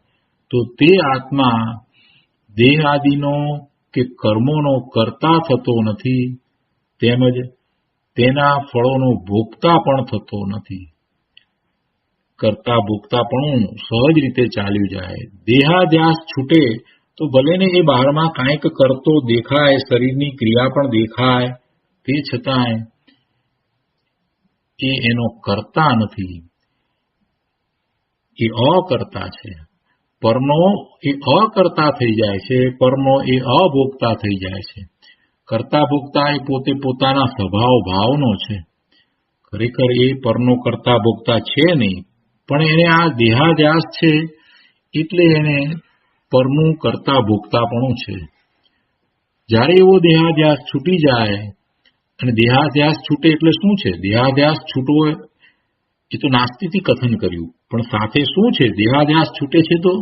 તો તે આત્મા દેહ આદિનો કે કર્મોનો કર્તા થતો નથી, તેમજ તેના ફળોનો ભોગતા પણ થતો નથી. કરતા ભોગતાપણું સહજ રીતે ચાલ્યું જાય. દેહાધ્યાસ છૂટે તો ભલે ને એ બહારમાં કાંઈક કરતો દેખાય, શરીરની ક્રિયા પણ દેખાય, તે છતાંય એ એનો કરતા નથી, એ અકર્તા છે. પરનો એ અકર્તા થઈ જાય છે, પરનો એ અભોગતા થઈ જાય છે. કરતા ભોગતા એ પોતે પોતાના સ્વભાવ ભાવનો છે. ખરેખર એ પરનો કરતા ભોગતા છે નહીં, પણ એને આ દેહાધ્યાસ છે એટલે એને પરનું કરતા ભોગતાપણું છે. જ્યારે એવો દેહાધ્યાસ છૂટી જાય, અને દેહાધ્યાસ છૂટે એટલે શું છે? દેહાધ્યાસ છૂટવો એ તો નાસ્તિથી કથન કર્યું, પણ સાથે શું છે? દેહાધ્યાસ છૂટે છે તો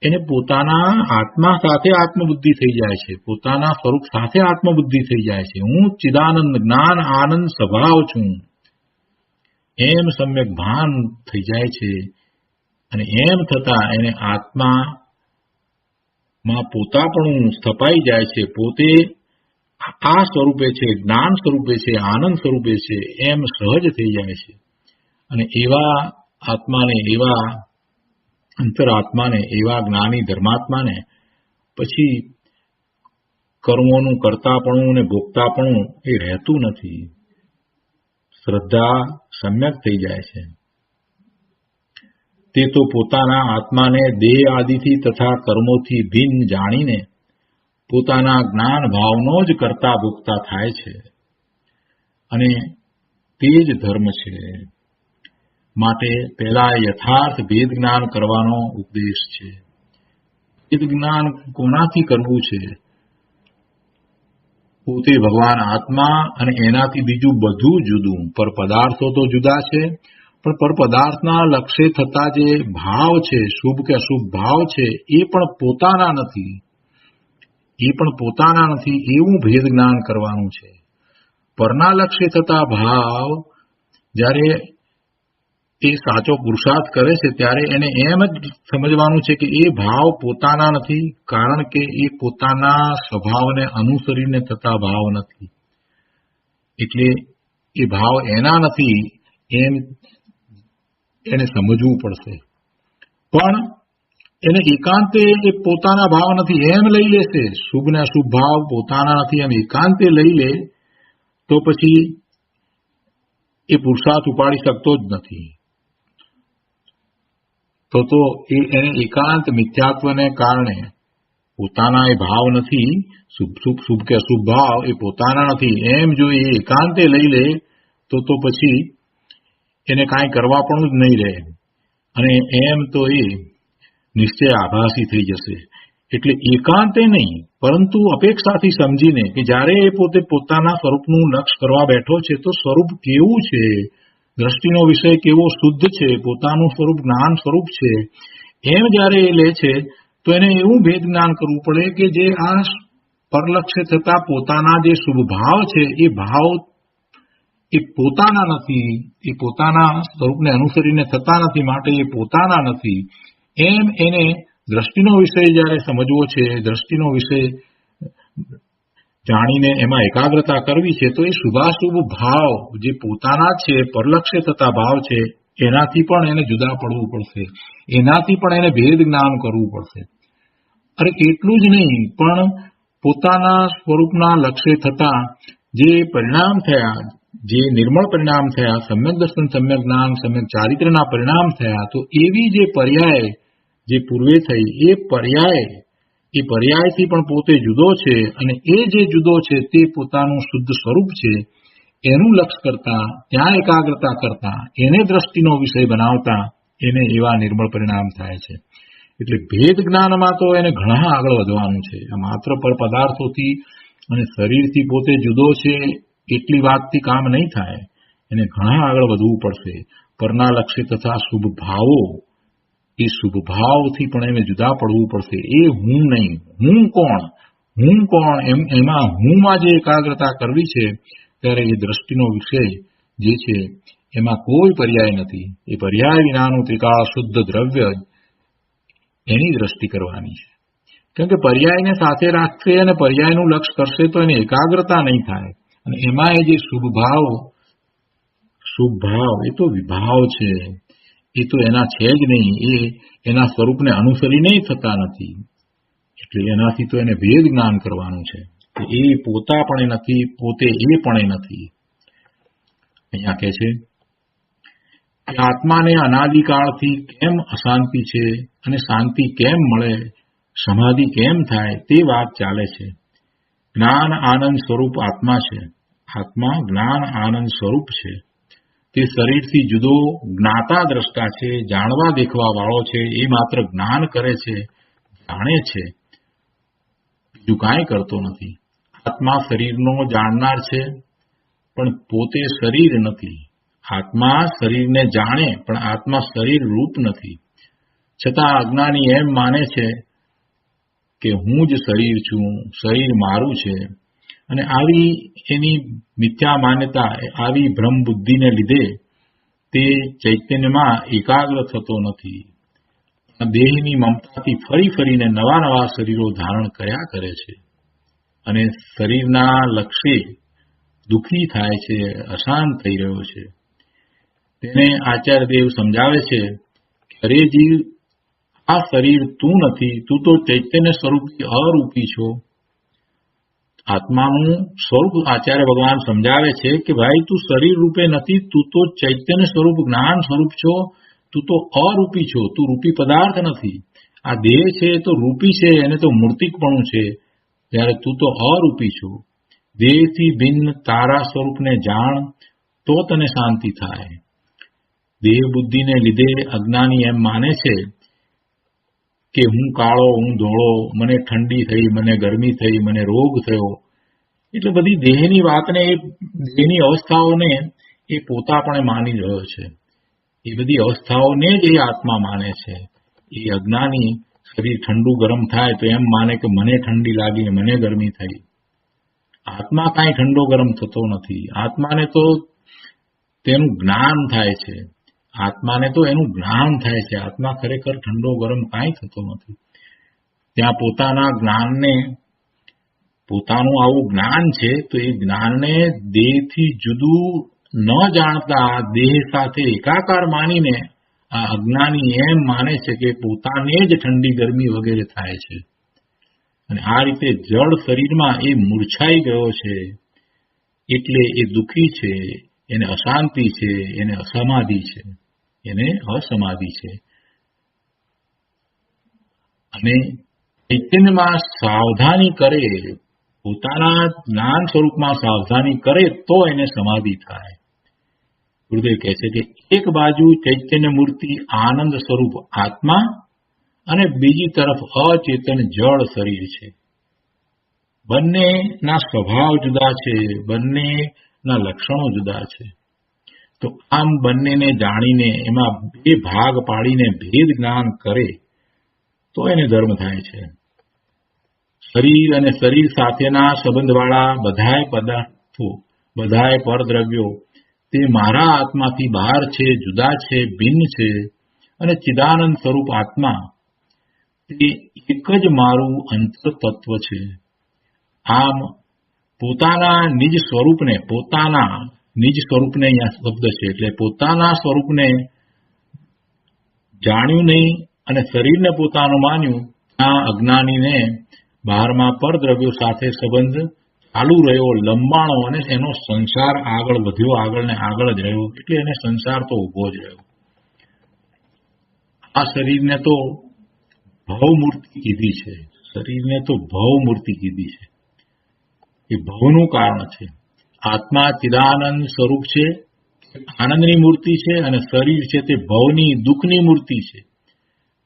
એને પોતાના આત્મા સાથે આત્મબુદ્ધિ થઈ જાય છે, પોતાના સ્વરૂપ સાથે આત્મબુદ્ધિ થઈ જાય છે. હું ચિદાનંદ જ્ઞાન આનંદ સ્વભાવ છું, એમ સમ્યક ભાન થઈ જાય છે. અને એમ થતા એને આત્મામાં પોતાપણું સ્થપાઈ જાય છે. પોતે આ સ્વરૂપે છે, જ્ઞાન સ્વરૂપે છે, આનંદ સ્વરૂપે છે, એમ સહજ થઈ જાય છે. અને એવા આત્માને, એવા અંતરાત્માને, એવા જ્ઞાની ધર્માત્માને પછી કર્મોનું કરતાપણું અને ભોગતાપણું એ રહેતું નથી. શ્રદ્ધા સમ્યક થઈ જાય છે. તે તો પોતાના આત્માને દેહ આદિથી તથા કર્મોથી ભિન્ન જાણીને પોતાના જ્ઞાન ભાવનો જ કરતા ભોગતા થાય છે, અને તે જ ધર્મ છે. માટે પહેલા યથાર્થ ભેદ જ્ઞાન કરવાનો ઉપદેશ છે. ભેદ જ્ઞાન કોનાથી કરવું છે? પોતે ભગવાન આત્મા અને એનાથી બીજું બધું જુદું. પર પદાર્થો તો જુદા છે, પણ પર પદાર્થના લક્ષ્ય થતા જે ભાવ છે, શુભ કે અશુભ ભાવ છે, એ પણ પોતાના નથી, એ પણ પોતાના નથી, એવું ભેદ જ્ઞાન કરવાનું છે. પરના લક્ષ્ય થતા ભાવ જ્યારે એ સાચો પુરુષાર્થ કરે છે ત્યારે એને એમ જ સમજવાનું છે કે એ ભાવ પોતાના નથી, કારણ કે એ પોતાના સ્વભાવને અનુસરીને થતા ભાવ નથી, એટલે એ ભાવ એના નથી એમ એને સમજવું પડશે. પણ એને એકાંતે એ પોતાના ભાવ નથી એમ લઈ લેશે, શુભ ને અશુભ ભાવ પોતાના નથી એમ એકાંતે લઈ લે તો પછી એ પુરુષાર્થ ઉપાડી શકતો જ નથી. તો એને એકાંત મિથ્યાત્વને કારણે પોતાના એ ભાવ નથી, શુભ કે અશુભ ભાવ એ પોતાના નથી એમ જો એ એકાંતે લઈ લે તો પછી એને કાંઈ કરવા પણ જ નહીં રહે, અને એમ તો એ નિશ્ચય આભાસી થઈ જશે. એટલે એકાંતે નહીં, પરંતુ અપેક્ષાથી સમજીને કે જ્યારે એ પોતે પોતાના સ્વરૂપનું લક્ષ્ય કરવા બેઠો છે તો સ્વરૂપ કેવું છે, દ્રષ્ટિનો વિષય કેવો શુદ્ધ છે, પોતાનું સ્વરૂપ જ્ઞાન સ્વરૂપ છે, એમ જ્યારે એ લે છે તો એને એવું ભેદ જ્ઞાન કરવું પડે કે જે આ પરલક્ષ્ય થતા પોતાના જે શુભ ભાવ છે એ ભાવ એ પોતાના નથી, એ પોતાના સ્વરૂપને અનુસરીને થતા નથી, માટે એ પોતાના નથી. એમ એને દ્રષ્ટિનો વિષય જ્યારે સમજવો છે, દ્રષ્ટિનો વિષય જાણીને એમાં એકાગ્રતા કરવી છે, તો એ શુભાશુભ ભાવ જે પોતાના છે, પરલક્ષ્ય થતા ભાવ છે, એનાથી પણ એને જુદા પડવું પડશે, એનાથી પણ એને ભેદ જ્ઞાન કરવું પડશે. અરે એટલું જ નહીં, પણ પોતાના સ્વરૂપના લક્ષ્ય થતા જે પરિણામ થયા, જે નિર્મળ પરિણામ થયા, સમ્યક દર્શન, સમ્યક જ્ઞાન, સમ્યક ચારિત્ર્યના પરિણામ થયા, તો એવી જે પર્યાય જે પૂર્વે થઈ એ પર્યાયથી પણ પોતે જુદો છે, અને એ જે જુદો છે તે પોતાનું શુદ્ધ સ્વરૂપ છે, એનું લક્ષ્ય કરતા, ત્યાં એકાગ્રતા કરતા, એને દ્રષ્ટિનો વિષય બનાવતા એને એવા નિર્મળ પરિણામ થાય છે. એટલે ભેદ જ્ઞાનમાં તો એને ઘણા આગળ વધવાનું છે. આ માત્ર પર પદાર્થોથી અને શરીરથી પોતે જુદો છે એટલી વાતથી કામ નહીં થાય, એને ઘણા આગળ વધવું પડશે. પરના લક્ષ્ય તથા શુભ ભાવો, એ શુભ ભાવથી પણ એને જુદા પડવું પડશે. એ હું નહીં, હું કોણ? હું કોણ એમાં હુંમાં જે એકાગ્રતા કરવી છે, ત્યારે એ દ્રષ્ટિનો વિષય જે છે એમાં કોઈ પર્યાય નથી. એ પર્યાય વિનાનું ત્રિકાળ શુદ્ધ દ્રવ્ય એની દ્રષ્ટિ કરવાની છે. કેમ કે પર્યાયને સાથે રાખશે અને પર્યાયનું લક્ષ્ય કરશે તો એની એકાગ્રતા નહીં થાય. અને એમાં એ જે શુભ ભાવ એ તો વિભાવ છે, એ તો એના છે જ નહીં. એ એના સ્વરૂપને અનુસરીને થતા નથી. એટલે એનાથી તો એને ભેદ જ્ઞાન કરવાનું છે. એ પોતા પણ નથી, પોતે એ પણ નથી. અહીંયા કહે છે કે આત્માને અનાદિકાળથી કેમ અશાંતિ છે અને શાંતિ કેમ મળે, સમાધિ કેમ થાય, તે વાત ચાલે છે. જ્ઞાન આનંદ સ્વરૂપ આત્મા છે. આત્મા જ્ઞાન આનંદ સ્વરૂપ છે. તે શરીરથી જુદો જ્ઞાતા દ્રષ્ટા છે, જાણવા દેખવા વાળો છે. એ માત્ર જ્ઞાન કરે છે, જાણે છે, બીજું કાંઈ કરતો નથી. આત્મા શરીરનો જાણનાર છે, પણ પોતે શરીર નથી. આત્મા શરીરને જાણે, પણ આત્મા શરીર રૂપ નથી. છતાં અજ્ઞાની એમ માને છે કે હું જ શરીર છું, શરીર મારું છે. અને આવી એની મિથ્યા માન્યતા, આવી ભ્રમ બુદ્ધિને લીધે તે ચૈતન્યમાં એકાગ્ર થતો નથી. દેહની મમતાથી ફરી ફરીને નવા નવા શરીરો ધારણ કર્યા કરે છે અને શરીરના લક્ષ્ય દુઃખી થાય છે, અશાંત થઈ રહ્યો છે. તેને આચાર્યદેવ સમજાવે છે કે અરે જીવ, આ શરીર તું નથી, તું તો ચૈતન્ય સ્વરૂપથી અરૂપી છો. આત્માનું સ્વરૂપ આચાર્ય ભગવાન સમજાવે છે કે ભાઈ તું શરીર રૂપે નથી, તું તો ચૈતન્ય સ્વરૂપ જ્ઞાન સ્વરૂપ છો. તું તો અરૂપી છો, તું રૂપી પદાર્થ નથી. આ દેહ છે તો રૂપી છે, એને તો મૂર્તિકપણું છે, જ્યારે તું તો અરૂપી છો. દેહથી ભિન્ન તારા સ્વરૂપને જાણ, તો તને શાંતિ થાય. દેહ બુદ્ધિને લીધે અજ્ઞાની એમ માને છે કે હું કાળો, હું ધોળો, મને ઠંડી થઈ, મને ગરમી થઈ, મને રોગ થયો. એટલે બધી દેહની વાતને, એ દેહની અવસ્થાઓને એ પોતાપણે માની રહ્યો છે. એ બધી અવસ્થાઓને જ એ આત્મા માને છે. એ અજ્ઞાની શરીર ઠંડુ ગરમ થાય તો એમ માને કે મને ઠંડી લાગી, મને ગરમી થઈ. આત્મા કાંઈ ઠંડો ગરમ થતો નથી. આત્માને તો તેનું જ્ઞાન થાય છે. આત્માને તો એનું જ્ઞાન થાય છે. આત્મા ખરેખર ઠંડો ગરમ કાંઈ થતો નથી. ત્યાં પોતાના જ્ઞાનને, પોતાનું આવું જ્ઞાન છે, તો એ જ્ઞાનને દેહથી જુદું ન જાણતા, દેહ સાથે એકાકાર માનીને આ અજ્ઞાની એમ માને છે કે પોતાને જ ઠંડી ગરમી વગેરે થાય છે. અને આ રીતે જળ શરીરમાં એ મૂર્છાઈ ગયો છે. એટલે એ દુઃખી છે, એને અશાંતિ છે, એને અસમાધિ છે, એને અસમાધિ છે. અને ચૈતન્યમાં સાવધાની કરે, પોતાના જ્ઞાન સ્વરૂપમાં સાવધાની કરે તો એને સમાધિ થાય. ગુરુદેવ કહે છે કે એક બાજુ ચૈતન્ય મૂર્તિ આનંદ સ્વરૂપ આત્મા અને બીજી તરફ અચેતન જળ શરીર છે. બંનેના સ્વભાવ જુદા છે, બંનેના લક્ષણો જુદા છે. તો આમ બંનેને જાણીને એમાં બે ભાગ પાડીને ભેદ જ્ઞાન કરે તો એને ધર્મ થાય છે. શરીર અને શરીર સાથેના સંબંધવાળા બધાય પદાર્થો, બધાય પરદ્રવ્યો તે મારા આત્માથી બહાર છે, જુદા છે, ભિન્ન છે. અને ચિદાનંદ સ્વરૂપ આત્મા તે એક જ મારું અંતર તત્વ છે. આમ પોતાના નિજ સ્વરૂપને, પોતાના નિજ સ્વરૂપને અહીંયા શબ્દ છે, એટલે પોતાના સ્વરૂપને જાણ્યું નહીં અને શરીરને પોતાનું માન્યું. આ અજ્ઞાનીને બહારમાં પરદ્રવ્યો સાથે સંબંધ ચાલુ રહ્યો, લંબાણો, અને એનો સંસાર આગળ વધ્યો, આગળ ને આગળ જ રહ્યો. એટલે એને સંસાર તો ઉભો જ રહ્યો. આ શરીરને તો ભવમૂર્તિ કીધી છે. શરીરને તો ભવમૂર્તિ કીધી છે. એ ભવનું કારણ છે. આત્મા ચિદાનંદ સ્વરૂપ છે, આનંદની મૂર્તિ છે, અને શરીર છે તે ભવની, દુઃખની મૂર્તિ છે.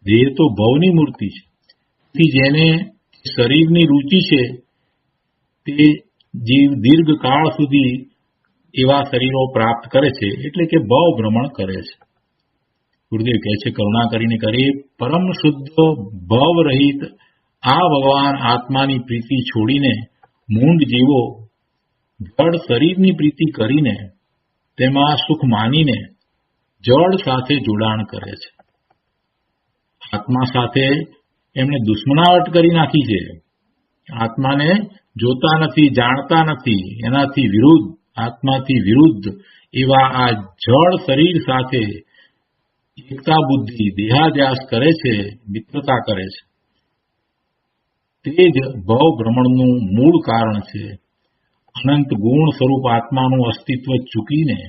દેહ તો ભવની મૂર્તિ છે. તેથી જેને શરીરની રૂચિ છે તે જીવ દીર્ઘકાળ સુધી એવા શરીરો પ્રાપ્ત કરે છે, એટલે કે ભવ ભ્રમણ કરે છે. ગુરુદેવ કહે છે કરુણા કરીને કરે પરમ શુદ્ધ ભવ રહિત આ ભગવાન આત્માની પ્રીતિ છોડીને મૂંડ જીવો જળ શરીરની પ્રીતિ કરીને તેમાં સુખ માનીને જળ સાથે જોડાણ કરે છે. આત્મા સાથે એમણે દુશ્મનાવટ કરી નાખી છે. આત્માને જોતા નથી, જાણતા નથી, એનાથી વિરુદ્ધ, આત્માથી વિરુદ્ધ એવા આ જળ શરીર સાથે એકતા બુદ્ધિ દેહાધ્યાસ કરે છે, મિત્રતા કરે છે. તે જ ભવ ભ્રમણનું મૂળ કારણ છે. અનંત ગુણ સ્વરૂપ આત્માનું અસ્તિત્વ ચૂકીને,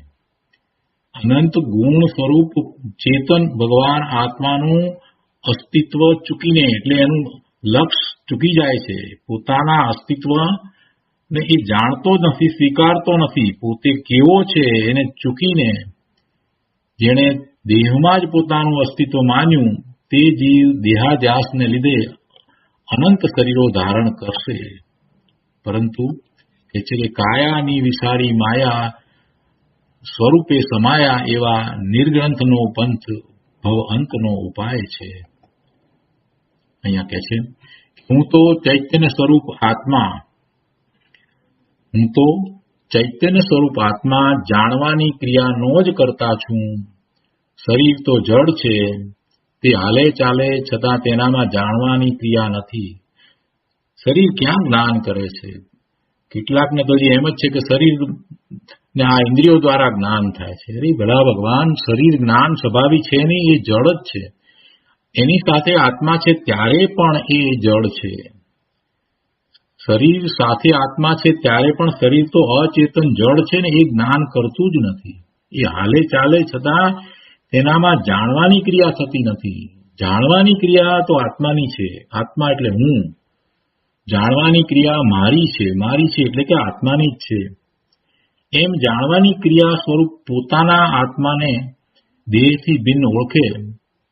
અનંત ગુણ સ્વરૂપ ચેતન ભગવાન આત્માનું અસ્તિત્વ ચૂકીને, એટલે એનું લક્ષ ચૂકી જાય છે. પોતાના અસ્તિત્વને એ જાણતો જ નથી, સ્વીકારતો નથી. પોતે કેવો છે એને ચૂકીને જેણે દેહમાં જ પોતાનું અસ્તિત્વ માન્યું તે જીવ દેહાધ્યાસને લીધે અનંત શરીરો ધારણ કરશે. પરંતુ કે છે કે કાયાની વિસારી માયા સ્વરૂપે સમાયા એવા નિર્ગ્રંથનો પંથ ભવ અંતનો ઉપાય છે. અહીંયા કે છે હું તો ચૈતન્ય સ્વરૂપ આત્મા, હું તો ચૈતન્ય સ્વરૂપ આત્મા જાણવાની ક્રિયાનો જ કરતા છું. શરીર તો જડ છે, તે હાલે ચાલે છતાં તેનામાં જાણવાની ક્રિયા નથી. શરીર ક્યાં જ્ઞાન કરે છે? કેટલાકને તો એમ જ છે કે શરીર ને આ ઇન્દ્રિયો દ્વારા જ્ઞાન થાય છે. અરે ભલા ભગવાન, શરીર જ્ઞાન સ્વભાવી છે નહીં, એ જડ જ છે. એની સાથે આત્મા છે ત્યારે પણ એ જડ છે. શરીર સાથે આત્મા છે ત્યારે પણ શરીર તો અચેતન જડ છે ને, એ જ્ઞાન કરતું જ નથી. એ હાલે ચાલે છતાં તેનામાં જાણવાની ક્રિયા થતી નથી. જાણવાની ક્રિયા તો આત્માની છે. આત્મા એટલે હું. જાણવાની ક્રિયા મારી છે. મારી છે એટલે કે આત્માની જ છે. એમ જાણવાની ક્રિયા સ્વરૂપ પોતાના આત્માને દેહથી ભિન્ન ઓળખે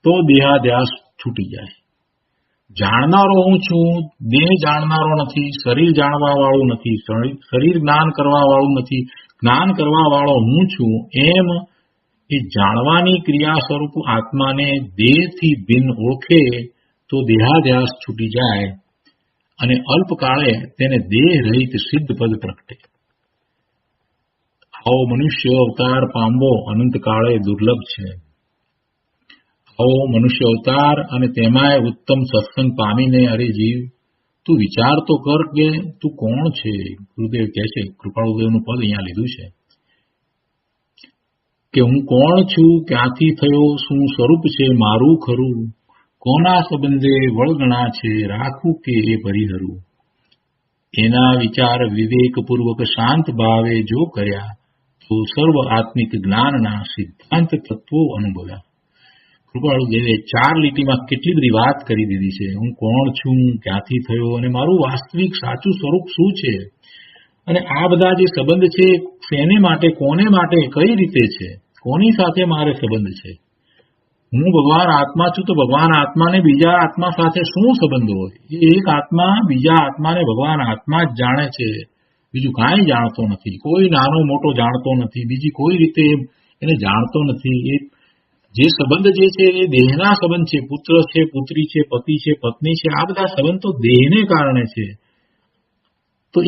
તો દેહાધ્યાસ છૂટી જાય. જાણનારો હું છું, દેહ જાણનારો નથી, શરીર જાણવા વાળું નથી, શરીર જ્ઞાન કરવા વાળું નથી, જ્ઞાન કરવા વાળો હું છું. એમ એ જાણવાની ક્રિયા સ્વરૂપ આત્માને દેહથી ભિન્ન ઓળખે તો દેહાધ્યાસ છૂટી જાય અને અલ્પકાળે તેને દેહ રહિત સિદ્ધ પદ પ્રગટે. આવો મનુષ્ય અવતાર પામવો અનંતકાળે દુર્લભ છે. આવો મનુષ્ય અવતાર અને તેમાંય ઉત્તમ સત્સંગ પામીને, અરે જીવ તું વિચાર તો કર કે તું કોણ છે. ગુરુદેવ કહે છે, કૃપાળુદેવનું પદ અહીંયા લીધું છે કે હું કોણ છું, ક્યાંથી થયો, શું સ્વરૂપ છે મારું ખરું, કોના સંબંધે વળગણા છે, રાખું કે એ પરિહરું. એના વિચાર વિવેકપૂર્વક શાંત ભાવે જો કર્યા તો સર્વ આત્મિક જ્ઞાનના સિદ્ધાંત તત્વો અનુભવ્યા. કૃપાળુદેવે 4 લીટીમાં કેટલી બધી વાત કરી દીધી છે. હું કોણ છું, ક્યાંથી થયો અને મારું વાસ્તવિક સાચું સ્વરૂપ શું છે. અને આ બધા જે સંબંધ છે શેને માટે, કોને માટે, કઈ રીતે છે, કોની સાથે મારે સંબંધ છે. હું ભગવાન આત્મા છું તો ભગવાન આત્માને બીજા આત્મા સાથે શું સંબંધ હોય? એક આત્મા બીજા આત્માને ભગવાન આત્મા જ જાણે છે, બીજું કાંઈ જાણતો નથી. કોઈ નાનો મોટો જાણતો નથી, બીજી કોઈ રીતે એને જાણતો નથી. એ જે સંબંધ જે છે એ દેહના સંબંધ છે. પુત્ર છે, પુત્રી છે, પતિ છે, પત્ની છે, આ બધા સંબંધ તો દેહને કારણે છે. તો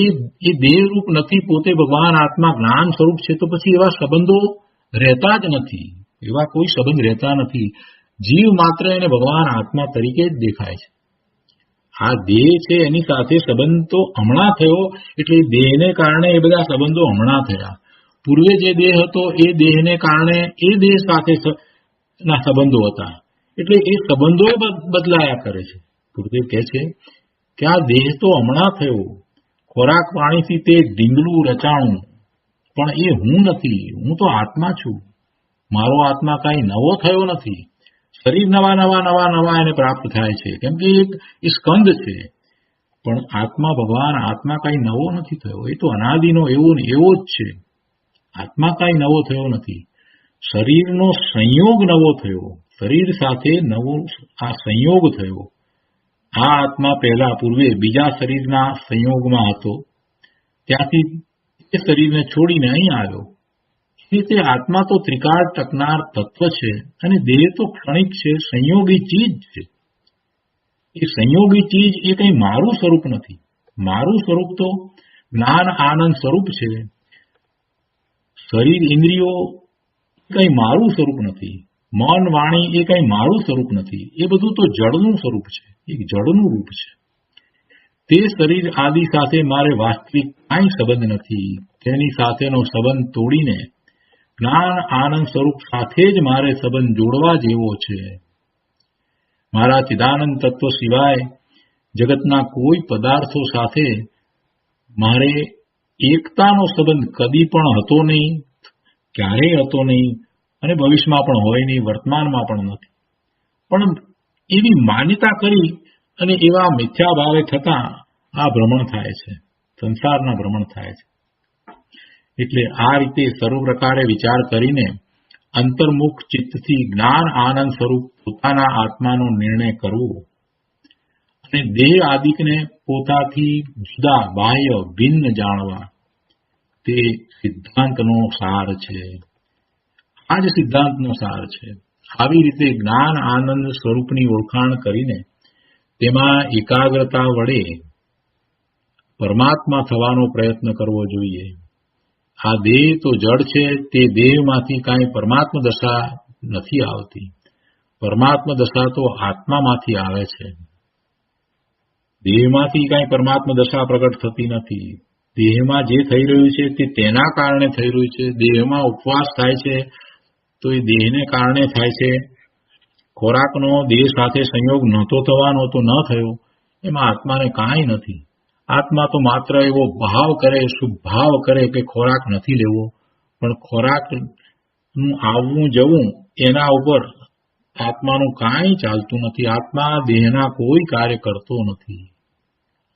એ દેહરૂપ નથી, પોતે ભગવાન આત્મા જ્ઞાન સ્વરૂપ છે. તો પછી એવા સંબંધો રહેતા જ નથી. એવા કોઈ સંબંધ રહેતા નથી. જીવ માત્ર એને ભગવાન આત્મા તરીકે જ દેખાય છે. આ દેહ છે એની સાથે સંબંધ તો હમણાં થયો, એટલે દેહને કારણે એ બધા સંબંધો હમણાં થયા. પૂર્વે જે દેહ હતો એ દેહને કારણે એ દેહ સાથે ના સંબંધો હતા, એટલે એ સંબંધો બદલાયા કરે છે. ગુરુદેવ કહે છે કે આ દેહ તો હમણાં થયો, ખોરાક પાણીથી તે ઢીંગલું રચાણું, પણ એ હું નથી. હું તો આત્મા છું. મારો આત્મા કાંઈ નવો થયો નથી. શરીર નવા નવા નવા નવા એને પ્રાપ્ત થાય છે, કેમ કે એ સ્કંદ છે. પણ આત્મા ભગવાન આત્મા કાંઈ નવો નથી થયો. એ તો અનાદિનો એવો ને એવો જ છે. આત્મા કાંઈ નવો થયો નથી. શરીરનો સંયોગ નવો થયો, શરીર સાથે નવો આ સંયોગ થયો. આ આત્મા પહેલા પૂર્વે બીજા શરીરના સંયોગમાં હતો, ત્યાંથી એ શરીરને છોડીને અહીં આવ્યો. એ રીતે આત્મા તો ત્રિકાળ ટકનાર તત્વ છે અને દેહ તો ક્ષણિક છે, સંયોગી ચીજ છે. એ સંયોગી ચીજ એ કંઈ મારું સ્વરૂપ નથી. મારું સ્વરૂપ તો જ્ઞાન આનંદ સ્વરૂપ છે. શરીર ઇન્દ્રિયો કંઈ મારું સ્વરૂપ નથી. મન વાણી એ કંઈ મારું સ્વરૂપ નથી. એ બધું તો જળનું સ્વરૂપ છે, એક જળનું રૂપ છે. તે શરીર આદિ સાથે મારે વાસ્તવિક કાંઈ સંબંધ નથી. તેની સાથેનો સંબંધ તોડીને જ્ઞાન આનંદ સ્વરૂપ સાથે જ મારે સંબંધ જોડવા જેવો છે. મારા ચિદાનંદ તત્વ સિવાય જગતના કોઈ પદાર્થો સાથે મારે એકતાનો સંબંધ કદી પણ હતો નહીં, ક્યારેય હતો નહીં અને ભવિષ્યમાં પણ હોય નહીં, વર્તમાનમાં પણ નથી. પણ એવી માન્યતા કરી અને એવા મિથ્યા ભાવે થતા આ ભ્રમણ થાય છે, સંસારના ભ્રમણ થાય છે. એટલે આ રીતે સર્વ પ્રકારે વિચાર કરીને અંતર્મુખ ચિત્તથી જ્ઞાન આનંદ સ્વરૂપ પોતાના આત્માનો નિર્ણય કરવો અને દેહ આદિકને પોતાથી જુદા બાહ્ય ભિન્ન જાણવા, તે સિદ્ધાંતનો સાર છે. આ જ સિદ્ધાંતનો સાર છે. આવી રીતે જ્ઞાન આનંદ સ્વરૂપની ઓળખાણ કરીને તેમાં એકાગ્રતા વડે પરમાત્મા થવાનો પ્રયત્ન કરવો જોઈએ. આ દેહ તો જડ છે, તે દેહમાંથી કાંઈ પરમાત્મા દશા નથી આવતી. પરમાત્મા દશા તો આત્મામાંથી આવે છે. દેહમાંથી કાંઈ પરમાત્મા દશા પ્રગટ થતી નથી. દેહમાં જે થઈ રહ્યું છે તે તેના કારણે થઈ રહ્યું છે. દેહમાં ઉપવાસ થાય છે તો એ દેહને કારણે થાય છે. ખોરાકનો દેહ સાથે સંયોગ નહોતો થવાનો તો ન થયો. એમાં આત્માને કાંઈ નથી. આત્મા તો માત્ર એવો ભાવ કરે, શુભ ભાવ કરે કે ખોરાક નથી લેવો, પણ ખોરાકનું આવવું જવું એના ઉપર આત્માનું કાંઈ ચાલતું નથી. આત્મા દેહના કોઈ કાર્ય કરતો નથી.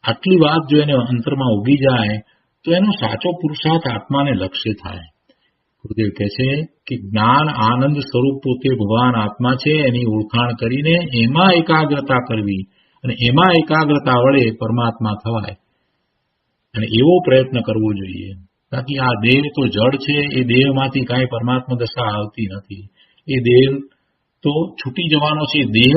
આટલી વાત જો એને અંતરમાં ઉગી જાય તો એનો સાચો પુરુષાર્થ આત્માને લક્ષ્ય થાય. ગુરુદેવ કહે છે કે જ્ઞાન આનંદ સ્વરૂપ પોતે ભગવાન આત્મા છે, એની ઓળખાણ કરીને એમાં એકાગ્રતા કરવી અને એમાં એકાગ્રતા વડે પરમાત્મા થવાય અને એવો પ્રયત્ન કરવો જોઈએ. બાકી આ દેહ તો જડ છે, એ દેહમાંથી કાંઈ પરમાત્મા દશા આવતી નથી. એ દેહ તો છૂટી જવાનો છે. દેહ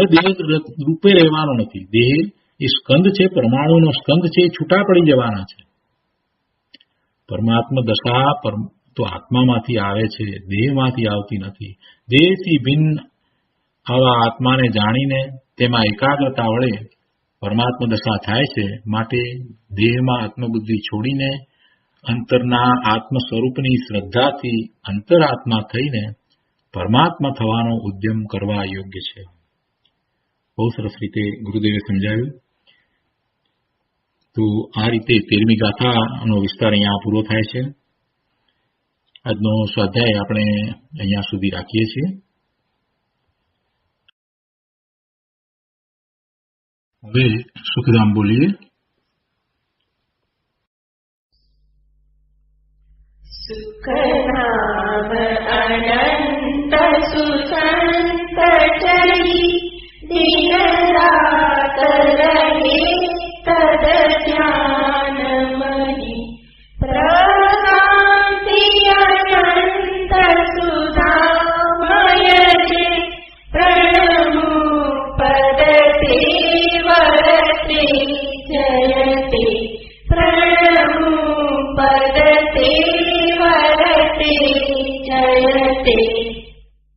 રૂપે રહેવાનો નથી. દેહ એ સ્કંદ છે, પરમાણુનો સ્કંદ છે, એ છૂટા પડી જવાના છે. પરમાત્મા દશા તો આત્મામાંથી આવે છે, દેહમાંથી આવતી નથી. દેહથી ભિન્ન આવા આત્માને જાણીને તેમાં એકાગ્રતા વડે પરમાત્મા દશા થાય છે. માટે દેહમાં આત્મબુદ્ધિ છોડીને અંતરના આત્મ સ્વરૂપની શ્રદ્ધાથી અંતરાત્મા થઈને પરમાત્મા થવાનો ઉદ્યમ કરવા યોગ્ય છે. બહુ સરસ રીતે ગુરુદેવે સમજાવ્યું. તો આ રીતે 13મી ગાથાનો વિસ્તાર અહીંયા પૂરો થાય છે. આજનો સ્વાધ્યાય આપણે અહીંયા સુધી રાખીએ છીએ. હવે સુખધામ બોલીએ.